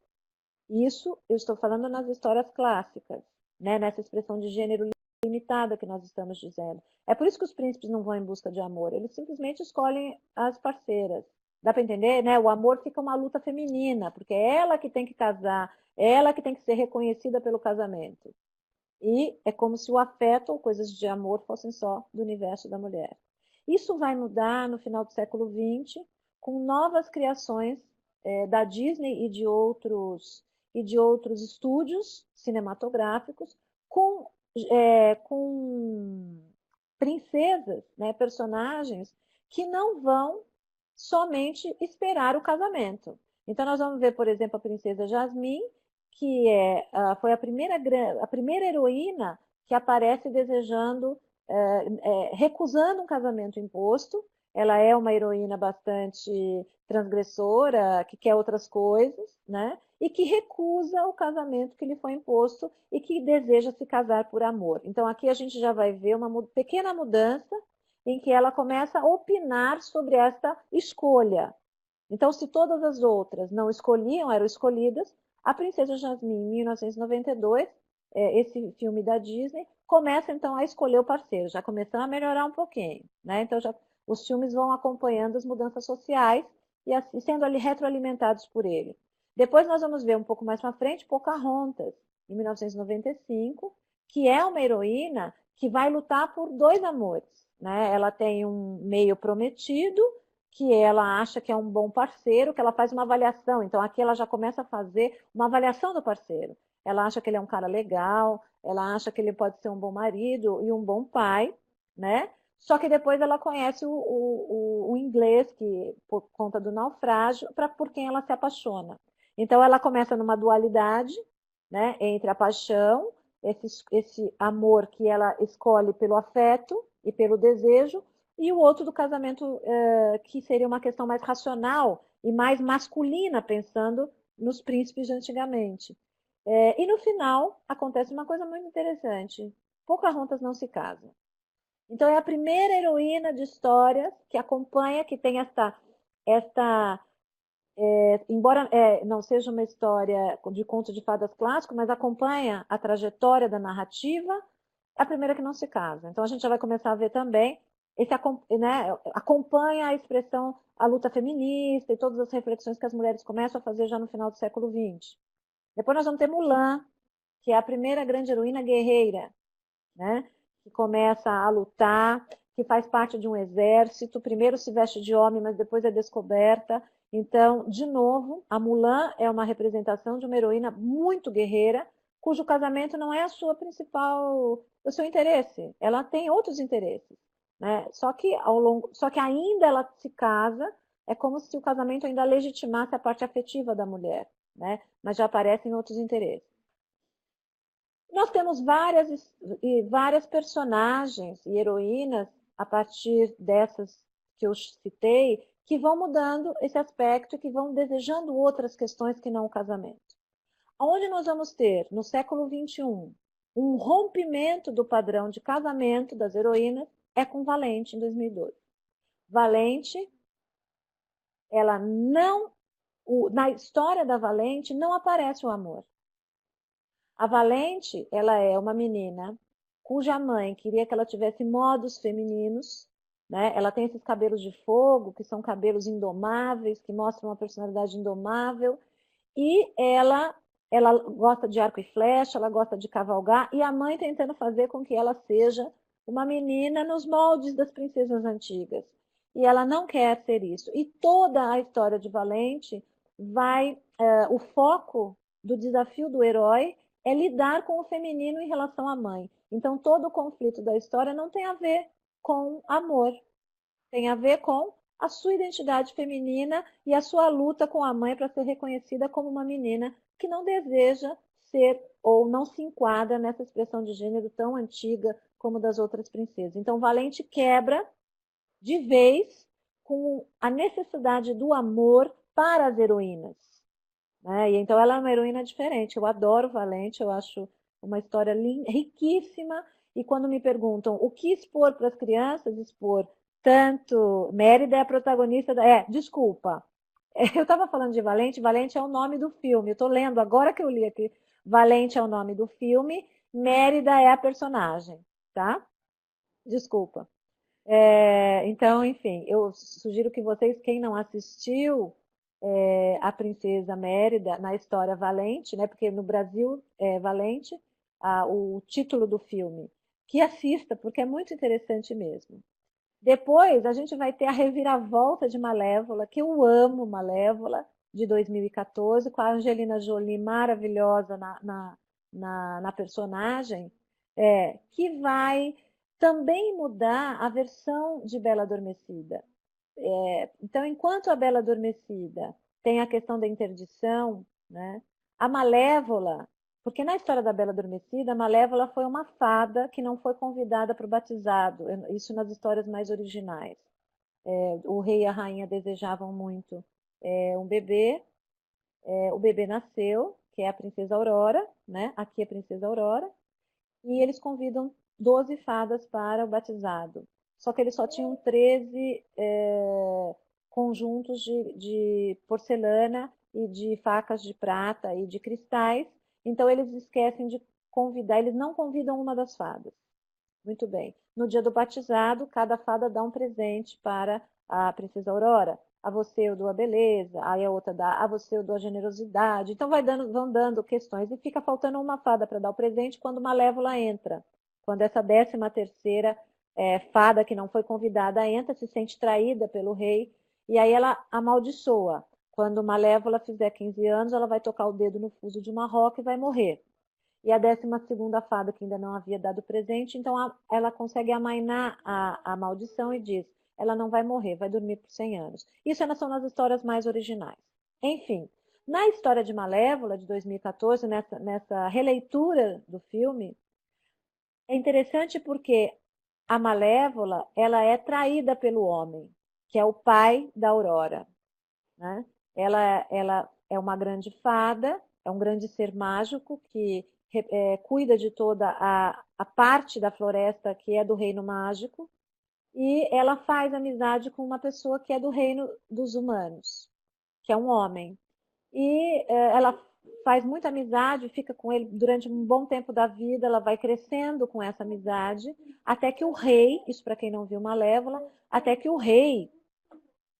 Speaker 2: Isso eu estou falando nas histórias clássicas, né? Nessa expressão de gênero limitada que nós estamos dizendo. É por isso que os príncipes não vão em busca de amor, eles simplesmente escolhem as parceiras. Dá para entender, né? O amor fica uma luta feminina, porque é ela que tem que casar, é ela que tem que ser reconhecida pelo casamento. E é como se o afeto ou coisas de amor fossem só do universo da mulher. Isso vai mudar no final do século XX, com novas criações da Disney e de outros estúdios cinematográficos, com princesas, né, personagens que não vão somente esperar o casamento. Então nós vamos ver, por exemplo, a princesa Jasmine, que foi a primeira heroína que aparece desejando, recusando um casamento imposto. Ela é uma heroína bastante transgressora, que quer outras coisas, né? E que recusa o casamento que lhe foi imposto e que deseja se casar por amor. Então aqui a gente já vai ver uma pequena mudança em que ela começa a opinar sobre esta escolha. Então, se todas as outras não escolhiam, eram escolhidas, a Princesa Jasmine, em 1992, esse filme da Disney, começa então a escolher o parceiro, já começando a melhorar um pouquinho, né? Então, os filmes vão acompanhando as mudanças sociais e sendo ali retroalimentados por ele. Depois nós vamos ver um pouco mais para frente Pocahontas, em 1995, que é uma heroína que vai lutar por dois amores, né? Ela tem um meio prometido, que ela acha que é um bom parceiro, que ela faz uma avaliação. Então, aqui ela já começa a fazer uma avaliação do parceiro. Ela acha que ele é um cara legal, ela acha que ele pode ser um bom marido e um bom pai, né? Só que depois ela conhece o inglês, que por conta do naufrágio, por quem ela se apaixona. Então, ela começa numa dualidade, né, entre a paixão, esse amor que ela escolhe pelo afeto e pelo desejo, e o outro do casamento, que seria uma questão mais racional e mais masculina, pensando nos príncipes de antigamente. E no final, acontece uma coisa muito interessante. Pocahontas não se casa. Então, é a primeira heroína de histórias que acompanha, que tem embora não seja uma história de conto de fadas clássico, mas acompanha a trajetória da narrativa, é a primeira que não se casa. Então, a gente já vai começar a ver também acompanha a expressão, a luta feminista e todas as reflexões que as mulheres começam a fazer já no final do século XX. Depois nós vamos ter Mulan, que é a primeira grande heroína guerreira, né? Que começa a lutar, que faz parte de um exército, primeiro se veste de homem, mas depois é descoberta. Então, de novo, a Mulan é uma representação de uma heroína muito guerreira, cujo casamento não é o seu interesse. Ela tem outros interesses. Né? Só que ainda ela se casa, é como se o casamento ainda legitimasse a parte afetiva da mulher, né? Mas já aparecem outros interesses. Nós temos várias personagens e heroínas, a partir dessas que eu citei, que vão mudando esse aspecto e que vão desejando outras questões que não o casamento. Onde nós vamos ter, no século XXI, um rompimento do padrão de casamento das heroínas, é com Valente, em 2002. Valente, ela não... na história da Valente não aparece o amor. A Valente, ela é uma menina cuja mãe queria que ela tivesse modos femininos, né? Ela tem esses cabelos de fogo, que são cabelos indomáveis, que mostram uma personalidade indomável, e ela gosta de arco e flecha, ela gosta de cavalgar, e a mãe tentando fazer com que ela seja uma menina nos moldes das princesas antigas. E ela não quer ser isso. E toda a história de Valente o foco do desafio do herói é lidar com o feminino em relação à mãe. Então, todo o conflito da história não tem a ver com amor. Tem a ver com a sua identidade feminina e a sua luta com a mãe para ser reconhecida como uma menina que não deseja ser ou não se enquadra nessa expressão de gênero tão antiga, como das outras princesas. Então, Valente quebra de vez com a necessidade do amor para as heroínas, né? E então ela é uma heroína diferente. Eu adoro Valente, eu acho uma história riquíssima. E quando me perguntam o que expor para as crianças, expor tanto. Mérida é a protagonista da. Desculpa. Eu estava falando de Valente, Valente é o nome do filme. Eu estou lendo agora que eu li aqui. Valente é o nome do filme, Mérida é a personagem, tá? Desculpa. Então, enfim, eu sugiro que vocês, quem não assistiu a Princesa Mérida na história Valente, né? Porque no Brasil é Valente, o título do filme, que assista, porque é muito interessante mesmo. Depois a gente vai ter a reviravolta de Malévola, que eu amo Malévola, de 2014, com a Angelina Jolie maravilhosa na personagem, que vai também mudar a versão de Bela Adormecida. Então, enquanto a Bela Adormecida tem a questão da interdição, né, a Malévola, porque na história da Bela Adormecida, a Malévola foi uma fada que não foi convidada para o batizado, isso nas histórias mais originais. O rei e a rainha desejavam muito um bebê, o bebê nasceu, que é a princesa Aurora, né? Aqui é a princesa Aurora, e eles convidam 12 fadas para o batizado. Só que eles só tinham 13 conjuntos de porcelana e de facas de prata e de cristais. Então eles esquecem de convidar, eles não convidam uma das fadas. Muito bem. No dia do batizado, cada fada dá um presente para a princesa Aurora. A você eu dou a beleza, aí a outra dá a você eu dou a generosidade. Então vão dando questões e fica faltando uma fada para dar o presente quando Malévola entra. Quando essa 13ª fada que não foi convidada entra, se sente traída pelo rei e aí ela amaldiçoa. Quando Malévola fizer 15 anos, ela vai tocar o dedo no fuso de uma roca e vai morrer. E a 12ª fada, que ainda não havia dado presente, então ela consegue amainar a maldição e diz, ela não vai morrer, vai dormir por 100 anos. Isso são nas histórias mais originais. Enfim, na história de Malévola, de 2014, nessa releitura do filme, é interessante porque a Malévola, ela é traída pelo homem, que é o pai da Aurora, né? Ela é uma grande fada, é um grande ser mágico que cuida de toda a parte da floresta que é do reino mágico, e ela faz amizade com uma pessoa que é do reino dos humanos, que é um homem. E ela faz muita amizade, fica com ele durante um bom tempo da vida, ela vai crescendo com essa amizade, até que o rei, isso para quem não viu Malévola, até que o rei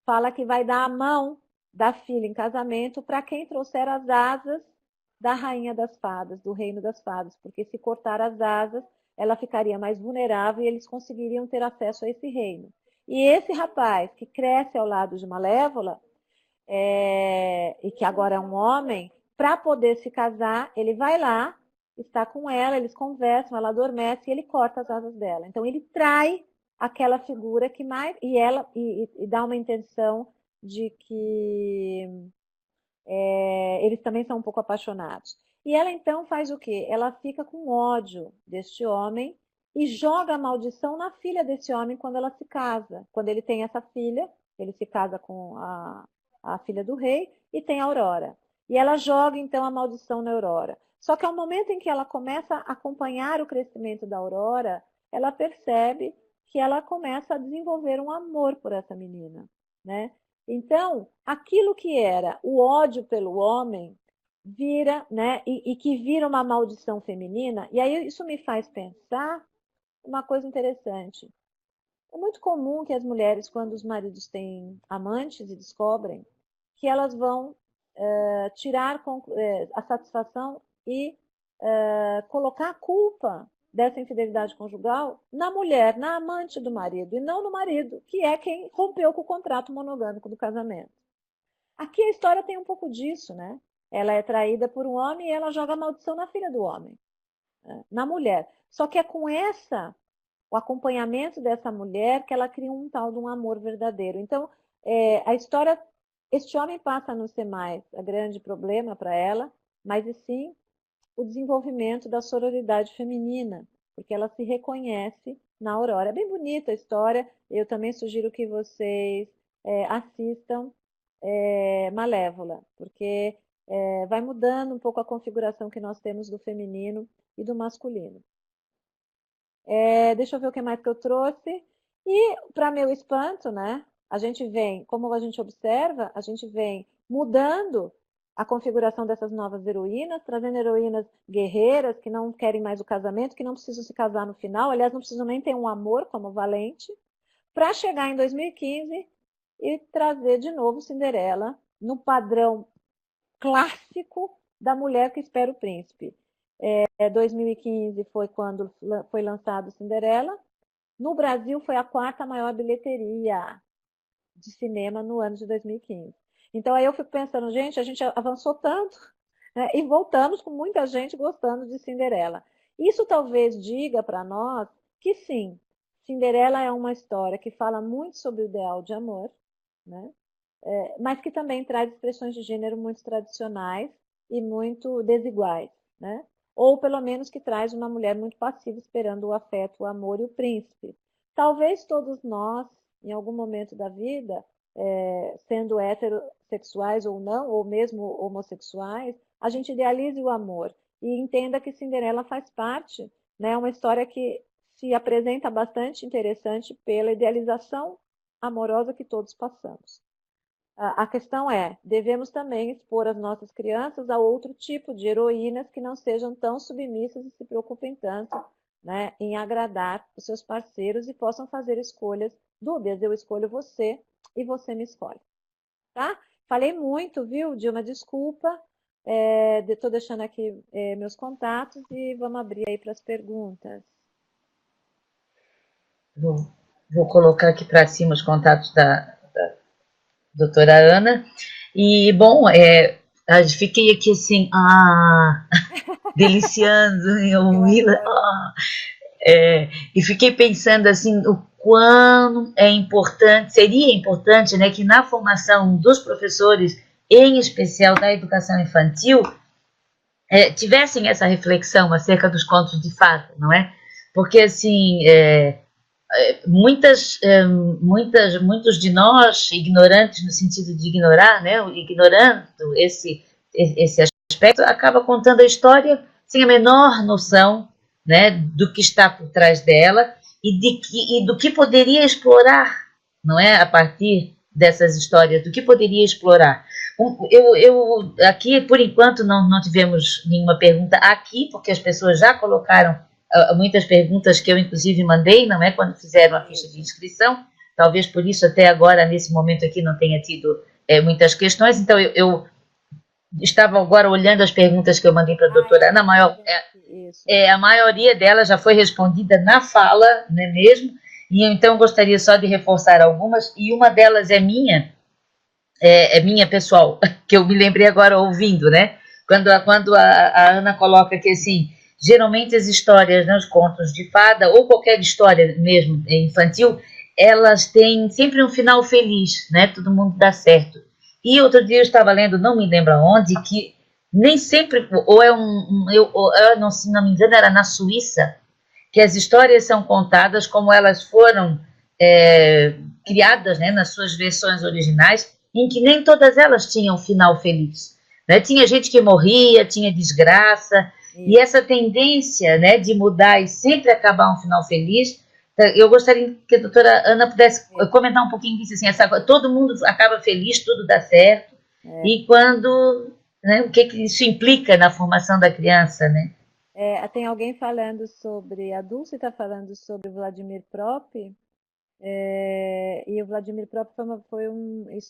Speaker 2: fala que vai dar a mão da filha em casamento para quem trouxer as asas da rainha das fadas, do reino das fadas, porque se cortar as asas, ela ficaria mais vulnerável e eles conseguiriam ter acesso a esse reino. E esse rapaz que cresce ao lado de Malévola, e que agora é um homem, para poder se casar, ele vai lá, está com ela, eles conversam, ela adormece e ele corta as asas dela. Então ele trai aquela figura que mais. E dá uma intenção de que eles também são um pouco apaixonados. E ela então faz o quê? Ela fica com ódio deste homem e joga a maldição na filha desse homem quando ela se casa. Quando ele tem essa filha, ele se casa com a filha do rei e tem a Aurora. E ela joga então a maldição na Aurora. Só que ao momento em que ela começa a acompanhar o crescimento da Aurora, ela percebe que ela começa a desenvolver um amor por essa menina, né? Então, aquilo que era o ódio pelo homem vira, né, e que vira uma maldição feminina, e aí isso me faz pensar uma coisa interessante. É muito comum que as mulheres, quando os maridos têm amantes e descobrem, que elas vão tirar a satisfação e colocar a culpa dessa infidelidade conjugal na mulher, na amante do marido, e não no marido, que é quem rompeu com o contrato monogâmico do casamento. Aqui a história tem um pouco disso, né? Ela é traída por um homem e ela joga a maldição na filha do homem, né? Na mulher. Só que é com o acompanhamento dessa mulher que ela cria um tal de um amor verdadeiro. Então, a história, este homem passa a não ser mais o grande problema para ela, mas e sim o desenvolvimento da sororidade feminina, porque ela se reconhece na Aurora. É bem bonita a história, eu também sugiro que vocês assistam Malévola, porque vai mudando um pouco a configuração que nós temos do feminino e do masculino. Deixa eu ver o que mais que eu trouxe. E, para meu espanto, né, a gente vem, como a gente observa, a gente vem mudando a configuração dessas novas heroínas, trazendo heroínas guerreiras que não querem mais o casamento, que não precisam se casar no final, aliás, não precisam nem ter um amor como Valente, para chegar em 2015 e trazer de novo Cinderela no padrão clássico da mulher que espera o príncipe. 2015 foi quando foi lançado Cinderela. No Brasil foi a 4ª maior bilheteria de cinema no ano de 2015. Então aí eu fico pensando, gente, a gente avançou tanto, né, e voltamos com muita gente gostando de Cinderela. Isso talvez diga para nós que sim, Cinderela é uma história que fala muito sobre o ideal de amor, né, mas que também traz expressões de gênero muito tradicionais e muito desiguais, né? Ou pelo menos que traz uma mulher muito passiva esperando o afeto, o amor e o príncipe. Talvez todos nós, em algum momento da vida, sendo heterossexuais ou não, ou mesmo homossexuais, a gente idealize o amor e entenda que Cinderela faz parte, né? Uma história que se apresenta bastante interessante pela idealização amorosa que todos passamos. A questão é, devemos também expor as nossas crianças a outro tipo de heroínas que não sejam tão submissas e se preocupem tanto, né, em agradar os seus parceiros e possam fazer escolhas dúbias. Eu escolho você e você me escolhe. Tá? Falei muito, viu, Dilma? Desculpa. Estou deixando aqui meus contatos e vamos abrir aí para as perguntas.
Speaker 3: Vou colocar aqui para cima os contatos da doutora Ana. E, bom, fiquei aqui assim, deliciando em ouvi-la. E fiquei pensando assim, o quão seria importante, né, que na formação dos professores, em especial da educação infantil, tivessem essa reflexão acerca dos contos de fada, não é? Porque, assim, muitos de nós, ignorantes no sentido de ignorar, né, ignorando esse aspecto, acaba contando a história sem a menor noção, né, do que está por trás dela e do que poderia explorar, não é, a partir dessas histórias, do que poderia explorar. Eu aqui, por enquanto, não tivemos nenhuma pergunta aqui, porque as pessoas já colocaram muitas perguntas que eu, inclusive, mandei, não é, quando fizeram a ficha de inscrição. Talvez por isso, até agora, nesse momento aqui, não tenha tido muitas questões. Então, eu estava agora olhando as perguntas que eu mandei para a doutora Ana. A maioria delas já foi respondida na fala, não é mesmo? E então, gostaria só de reforçar algumas. E uma delas é minha pessoal, que eu me lembrei agora ouvindo, né? Quando a Ana coloca que, assim, geralmente as histórias, né, os contos de fada, ou qualquer história mesmo infantil, elas têm sempre um final feliz, né? Todo mundo dá certo. E outro dia eu estava lendo, não me lembro aonde, que nem sempre, se não me engano, era na Suíça, que as histórias são contadas como elas foram criadas, né, nas suas versões originais, em que nem todas elas tinham final feliz, né? Tinha gente que morria, tinha desgraça, e essa tendência, né, de mudar e sempre acabar um final feliz, eu gostaria que a doutora Ana pudesse comentar um pouquinho disso, assim, todo mundo acaba feliz, tudo dá certo, e quando, né, o que isso implica na formação da criança, né?
Speaker 2: Tem alguém falando sobre, a Dulce está falando sobre o Vladimir Prop, e o Vladimir Prop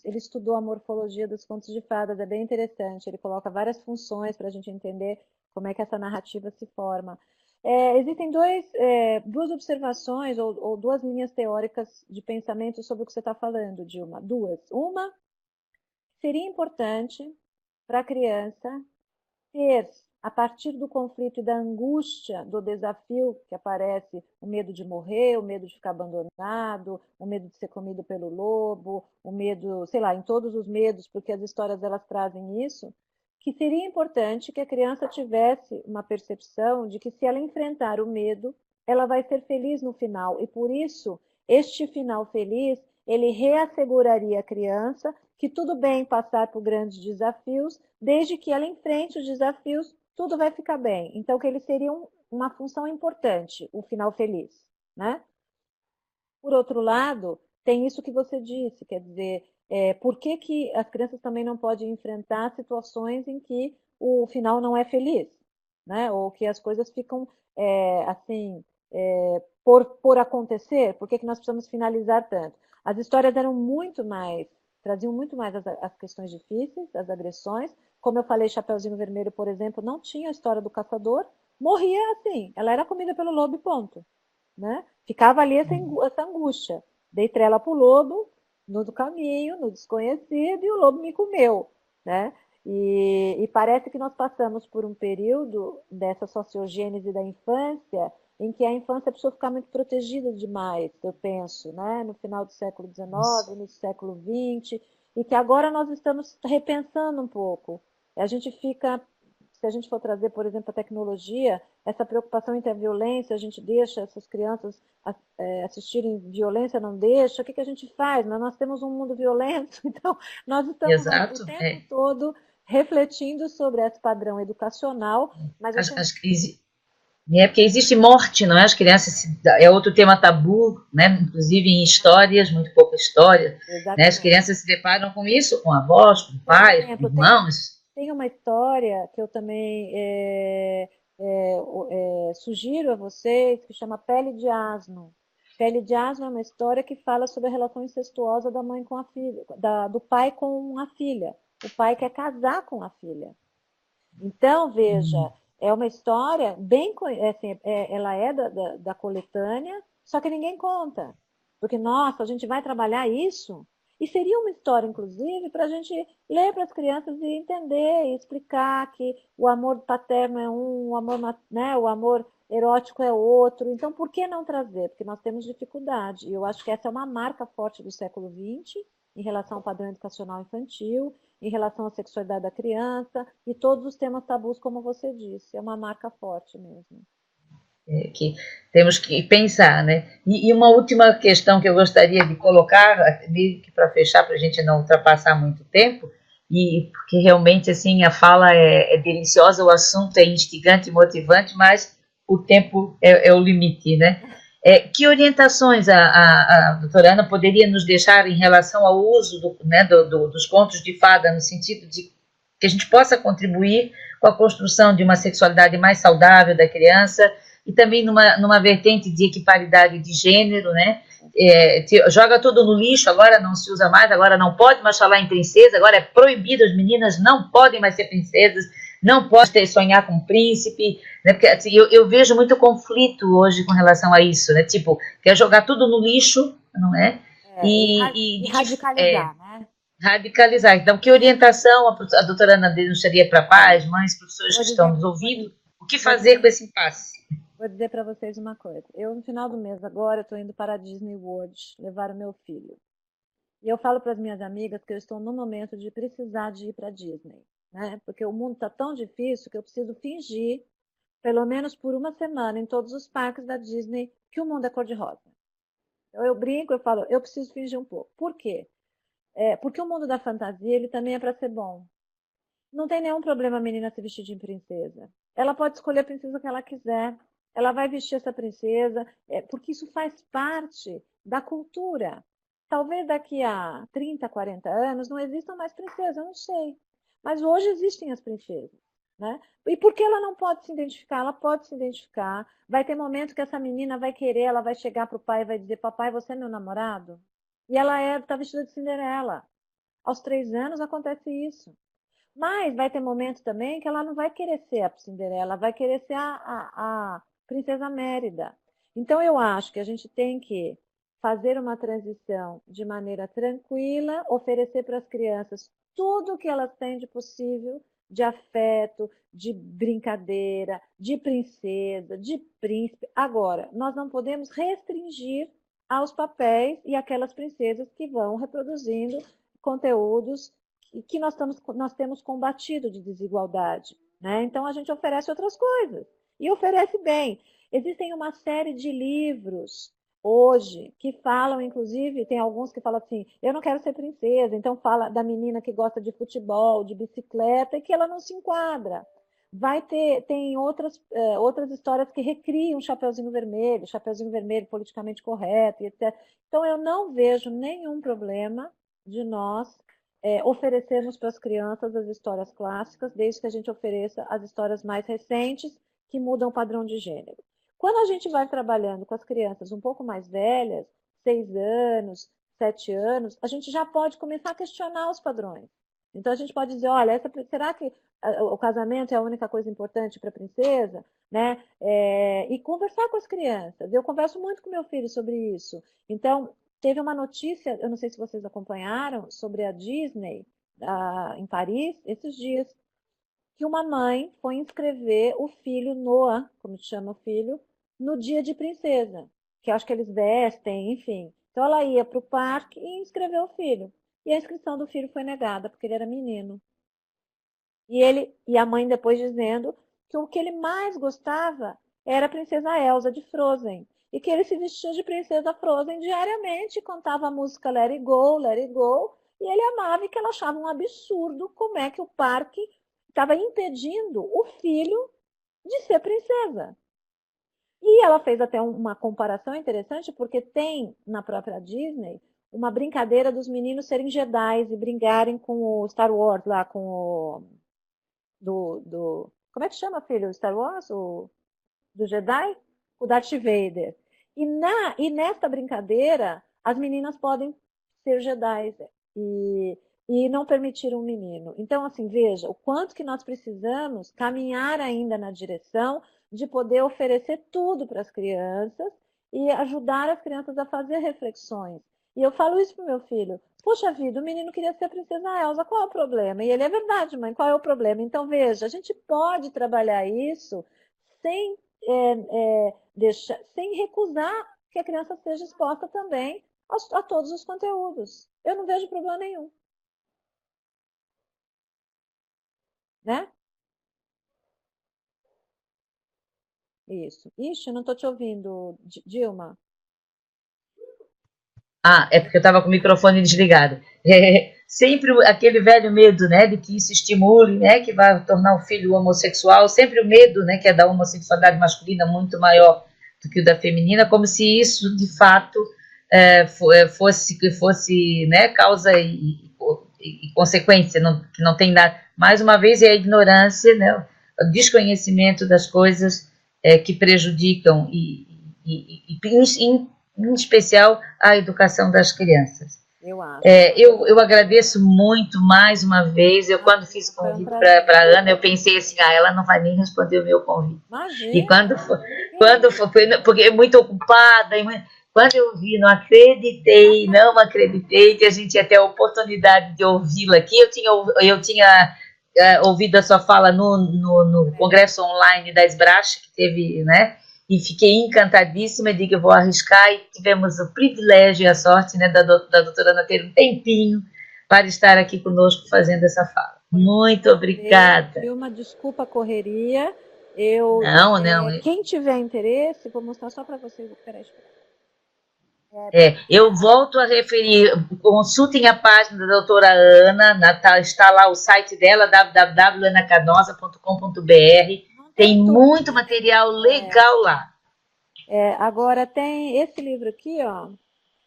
Speaker 2: ele estudou a morfologia dos contos de fadas, é bem interessante, ele coloca várias funções para a gente entender como é que essa narrativa se forma. Existem duas observações ou duas linhas teóricas de pensamento sobre o que você está falando, Dilma. Uma, seria importante para a criança ter, a partir do conflito e da angústia, do desafio que aparece, o medo de morrer, o medo de ficar abandonado, o medo de ser comido pelo lobo, o medo, sei lá, em todos os medos, porque as histórias elas trazem isso, que seria importante que a criança tivesse uma percepção de que se ela enfrentar o medo, ela vai ser feliz no final. E por isso, este final feliz, ele reasseguraria a criança que tudo bem passar por grandes desafios, desde que ela enfrente os desafios, tudo vai ficar bem. Então, que ele seria uma função importante, o final feliz, né? Por outro lado, tem isso que você disse, quer dizer, por que, que as crianças também não podem enfrentar situações em que o final não é feliz, né? Ou que as coisas ficam assim, por acontecer, por que, que nós precisamos finalizar tanto? As histórias eram muito mais, traziam muito mais as questões difíceis, as agressões. Como eu falei, Chapeuzinho Vermelho, por exemplo, não tinha a história do caçador, morria assim, ela era comida pelo lobo e ponto. Né? Ficava ali essa angústia. Dei trela para o lobo, no do caminho, no desconhecido, e o lobo me comeu. Né? E parece que nós passamos por um período dessa sociogênese da infância, em que a infância precisou ficar muito protegida demais, eu penso, né? No final do século XIX, no século XX, e que agora nós estamos repensando um pouco. A gente fica, se a gente for trazer, por exemplo, a tecnologia, essa preocupação entre a violência, a gente deixa essas crianças assistirem violência, não deixa, o que a gente faz? Nós temos um mundo violento, então nós estamos
Speaker 3: Exato.
Speaker 2: o tempo todo refletindo sobre esse padrão educacional, mas
Speaker 3: Acho que porque existe morte, não é? As crianças é outro tema tabu, né? Inclusive em histórias, muito pouca história, né? As crianças se deparam com isso, com avós, com pais, com irmãos.
Speaker 2: Tem uma história que eu também sugiro a vocês, que chama Pele de Asno. Pele de Asno é uma história que fala sobre a relação incestuosa da mãe com a filha, do pai com a filha. O pai quer casar com a filha. Então, veja, é uma história bem, assim, ela é da coletânea, só que ninguém conta. Porque, nossa, a gente vai trabalhar isso? E seria uma história, inclusive, para a gente ler para as crianças e entender e explicar que o amor paterno é o amor, né, o amor erótico é outro. Então, por que não trazer? Porque nós temos dificuldade. E eu acho que essa é uma marca forte do século XX em relação ao padrão educacional infantil, em relação à sexualidade da criança e todos os temas tabus, como você disse. É uma marca forte mesmo.
Speaker 3: Que temos que pensar, né? E uma última questão que eu gostaria de colocar, para fechar, para a gente não ultrapassar muito tempo, e porque realmente assim a fala é deliciosa, o assunto é instigante e motivante, mas o tempo é o limite, né? Que orientações a doutora Ana poderia nos deixar em relação ao uso dos contos de fada, no sentido de que a gente possa contribuir com a construção de uma sexualidade mais saudável da criança, e também numa vertente de equiparidade de gênero, né? Joga tudo no lixo, agora não se usa mais, agora não pode mais falar em princesa, agora é proibido, as meninas não podem mais ser princesas, não pode sonhar com um príncipe, né? Porque assim, eu vejo muito conflito hoje com relação a isso, né? Tipo, quer jogar tudo no lixo, não é?
Speaker 2: E radicalizar, né?
Speaker 3: Radicalizar. Então, que orientação a doutora Ana deixaria para pais, mães, professores que estão nos ouvindo? O que fazer com esse impasse?
Speaker 2: Vou dizer para vocês uma coisa. Eu, no final do mês agora, estou indo para a Disney World levar o meu filho. E eu falo para as minhas amigas que eu estou no momento de precisar de ir para a Disney, né? Porque o mundo está tão difícil que eu preciso fingir, pelo menos por uma semana, em todos os parques da Disney, que o mundo é cor-de-rosa. Então, eu brinco, eu falo, eu preciso fingir um pouco. Por quê? Porque o mundo da fantasia, ele também é para ser bom. Não tem nenhum problema a menina se vestir de princesa. Ela pode escolher a princesa que ela quiser. Ela vai vestir essa princesa, porque isso faz parte da cultura. Talvez daqui a 30, 40 anos não existam mais princesas, eu não sei. Mas hoje existem as princesas. Né? E por que ela não pode se identificar? Ela pode se identificar. Vai ter momento que essa menina vai querer, ela vai chegar para o pai e vai dizer, papai, você é meu namorado? E ela está vestida de Cinderela. Aos 3 anos acontece isso. Mas vai ter momento também que ela não vai querer ser a Cinderela, vai querer ser a Princesa Mérida. Então, eu acho que a gente tem que fazer uma transição de maneira tranquila, oferecer para as crianças tudo o que elas têm de possível, de afeto, de brincadeira, de princesa, de príncipe. Agora, nós não podemos restringir aos papéis e aquelas princesas que vão reproduzindo conteúdos que nós temos combatido de desigualdade. Né? Então, a gente oferece outras coisas. E oferece bem. Existem uma série de livros hoje que falam, inclusive, tem alguns que falam assim, eu não quero ser princesa, então fala da menina que gosta de futebol, de bicicleta, e que ela não se enquadra. Tem outras histórias que recriam Chapeuzinho Vermelho politicamente correto, e etc. Então, eu não vejo nenhum problema de nós oferecermos para as crianças as histórias clássicas, desde que a gente ofereça as histórias mais recentes, que mudam o padrão de gênero. Quando a gente vai trabalhando com as crianças um pouco mais velhas, 6 anos, 7 anos, a gente já pode começar a questionar os padrões. Então a gente pode dizer, olha, será que o casamento é a única coisa importante para a princesa? Né? E conversar com as crianças. Eu converso muito com meu filho sobre isso. Então, teve uma notícia, eu não sei se vocês acompanharam, sobre a Disney em Paris, esses dias, que uma mãe foi inscrever o filho Noah, como se chama o filho, no dia de princesa, que acho que eles vestem, enfim. Então ela ia para o parque e inscreveu o filho. E a inscrição do filho foi negada, porque ele era menino. E a mãe depois dizendo que o que ele mais gostava era a princesa Elsa de Frozen. E que ele se vestia de princesa Frozen diariamente, cantava a música Let It Go, Let It Go, e ele amava, e que ela achava um absurdo como é que o parque estava impedindo o filho de ser princesa. E ela fez até uma comparação interessante, porque tem na própria Disney uma brincadeira dos meninos serem Jedi e brigarem com o Star Wars lá, com o como é que chama, filho? Star Wars? Do Jedi? O Darth Vader. E nesta brincadeira, as meninas podem ser Jedi e não permitir um menino. Então, assim, veja o quanto que nós precisamos caminhar ainda na direção de poder oferecer tudo para as crianças e ajudar as crianças a fazer reflexões. E eu falo isso para o meu filho. Poxa vida, o menino queria ser a princesa Elsa, qual é o problema? E ele, é verdade, mãe, qual é o problema? Então, veja, a gente pode trabalhar isso sem, sem recusar que a criança seja exposta também a todos os conteúdos. Eu não vejo problema nenhum. Né? Isso. Ixi, não estou te ouvindo, Dilma.
Speaker 3: Ah, é porque eu estava com o microfone desligado. Sempre aquele velho medo, né, de que isso estimule, né, que vai tornar o filho homossexual, sempre o medo, né, que é da homossexualidade masculina muito maior do que o da feminina, como se isso, de fato, fosse né, causa e consequência, que não tem nada. Mais uma vez, é a ignorância, né, o desconhecimento das coisas que prejudicam em especial a educação das crianças.
Speaker 2: Eu acho.
Speaker 3: Eu agradeço muito mais uma vez. Eu, quando fiz o convite para a Ana, eu pensei assim, ela não vai nem responder o meu convite.
Speaker 2: Imagina.
Speaker 3: E quando for, porque é muito ocupada, quando eu vi, não acreditei que a gente ia ter a oportunidade de ouvi-la aqui. Eu tinha ouvido a sua fala no congresso online da Esbrache, que teve, né? E fiquei encantadíssima, digo, eu vou arriscar, e tivemos o privilégio e a sorte, né, da doutora Ana ter um tempinho para estar aqui conosco fazendo essa fala. Muito obrigada.
Speaker 2: Uma desculpa a correria.
Speaker 3: Não.
Speaker 2: Quem tiver interesse, vou mostrar só para vocês. Peraí,
Speaker 3: eu volto a referir, consultem a página da doutora Ana, está lá o site dela, www.anacanosa.com.br. Tem muito material legal lá.
Speaker 2: Agora tem esse livro aqui, ó.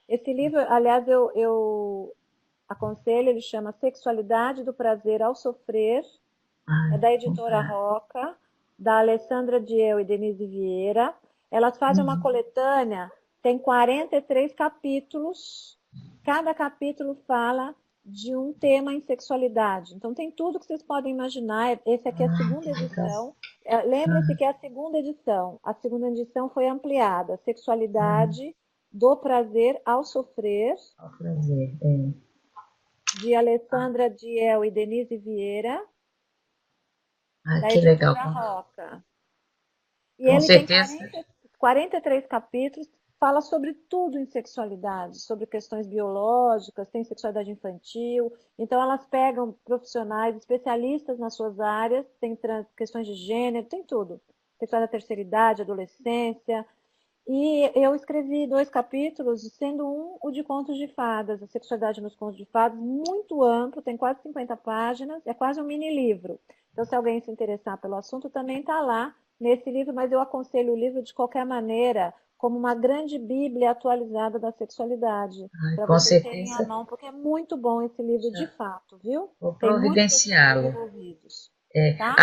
Speaker 2: Esse livro, aliás, eu aconselho, ele chama Sexualidade do Prazer ao Sofrer. É da editora Roca, da Alessandra Diel e Denise Vieira. Elas fazem uma coletânea, tem 43 capítulos. Cada capítulo fala de um tema em sexualidade. Então tem tudo que vocês podem imaginar. Esse aqui é a segunda edição. Lembra-se que é a segunda edição. A segunda edição foi ampliada. Sexualidade do prazer ao sofrer.
Speaker 3: Ao prazer,
Speaker 2: De Alessandra Diel e Denise Vieira. Da
Speaker 3: que legal.
Speaker 2: Roca. E
Speaker 3: Com
Speaker 2: ele
Speaker 3: certeza.
Speaker 2: tem 43 capítulos. Fala sobre tudo em sexualidade, sobre questões biológicas, tem sexualidade infantil. Então, elas pegam profissionais, especialistas nas suas áreas, tem questões de gênero, tem tudo. sexualidade da terceira idade, adolescência. E eu escrevi 2 capítulos, sendo um o de contos de fadas, a sexualidade nos contos de fadas, muito amplo, tem quase 50 páginas, é quase um mini livro. Então, se alguém se interessar pelo assunto, também está lá nesse livro, mas eu aconselho o livro de qualquer maneira, como uma grande bíblia atualizada da sexualidade, para
Speaker 3: Com
Speaker 2: vocês terem à
Speaker 3: certeza.
Speaker 2: mão, porque é muito bom esse livro de fato, viu?
Speaker 3: Vou
Speaker 2: Tem muitos
Speaker 3: providenciá-lo.
Speaker 2: envolvidos,
Speaker 3: É,
Speaker 2: tá?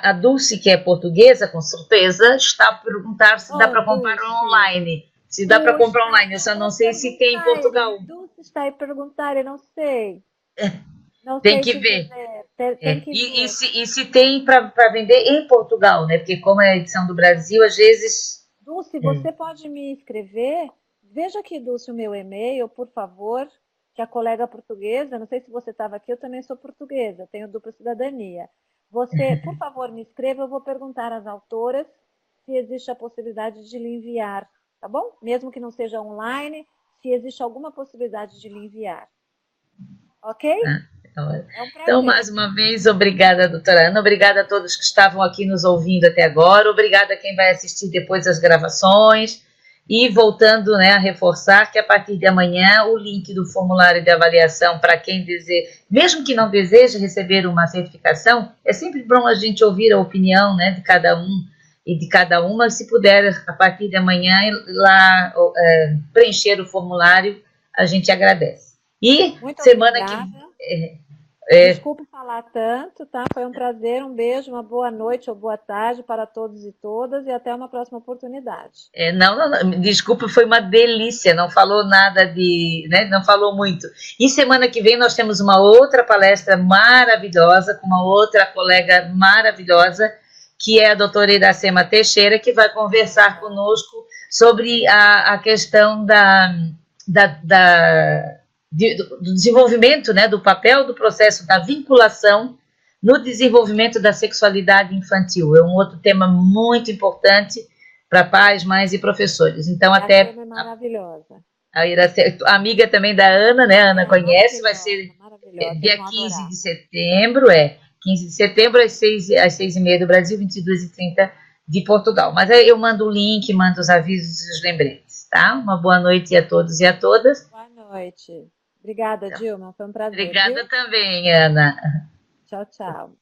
Speaker 3: a Dulce, que é portuguesa, com certeza, está a perguntar se dá para comprar
Speaker 2: Dulce.
Speaker 3: online. Se dá para comprar online, eu só não sei se tem em Portugal.
Speaker 2: Dulce está aí perguntar, eu não sei. Não
Speaker 3: Tem
Speaker 2: sei
Speaker 3: que
Speaker 2: se
Speaker 3: ver.
Speaker 2: tem que ver.
Speaker 3: E se tem para vender em Portugal, né? Porque como é a edição do Brasil, às vezes...
Speaker 2: Dulce, você pode me escrever? Veja aqui, Dulce, o meu e-mail, por favor, que a colega portuguesa, não sei se você estava aqui, eu também sou portuguesa, tenho dupla cidadania. Você, por favor, me escreva, eu vou perguntar às autoras se existe a possibilidade de lhe enviar, tá bom? Mesmo que não seja online, se existe alguma possibilidade de lhe enviar. Ok? É um prazer.
Speaker 3: Então, mais uma vez, obrigada, doutora Ana, obrigada a todos que estavam aqui nos ouvindo até agora, obrigada a quem vai assistir depois as gravações, e voltando, né, a reforçar que a partir de amanhã o link do formulário de avaliação para quem deseja, mesmo que não deseje receber uma certificação, é sempre bom a gente ouvir a opinião, né, de cada um e de cada uma, se puder, a partir de amanhã, lá preencher o formulário, a gente agradece. E
Speaker 2: muito
Speaker 3: semana
Speaker 2: obrigada.
Speaker 3: que...
Speaker 2: Desculpe falar tanto, tá? Foi um prazer, um beijo, uma boa noite ou boa tarde para todos e todas e até uma próxima oportunidade.
Speaker 3: Não, desculpa, foi uma delícia, não falou nada de, né, não falou muito. E semana que vem nós temos uma outra palestra maravilhosa, com uma outra colega maravilhosa, que é a doutora Iracema Teixeira, que vai conversar conosco sobre a questão do desenvolvimento, né, do papel do processo da vinculação no desenvolvimento da sexualidade infantil. É um outro tema muito importante para pais, mães e professores. Então, até...
Speaker 2: É maravilhosa.
Speaker 3: A amiga também da Ana, né? A Ana conhece, vai ser dia 15 de setembro, 15 de setembro, às 6h30 do Brasil, 22h30 de Portugal. Mas aí eu mando o link, mando os avisos e os lembretes, tá? Uma boa noite a todos e a todas.
Speaker 2: Boa noite. Obrigada, Dilma. Foi um prazer.
Speaker 3: Obrigada também, Ana.
Speaker 2: Tchau, tchau.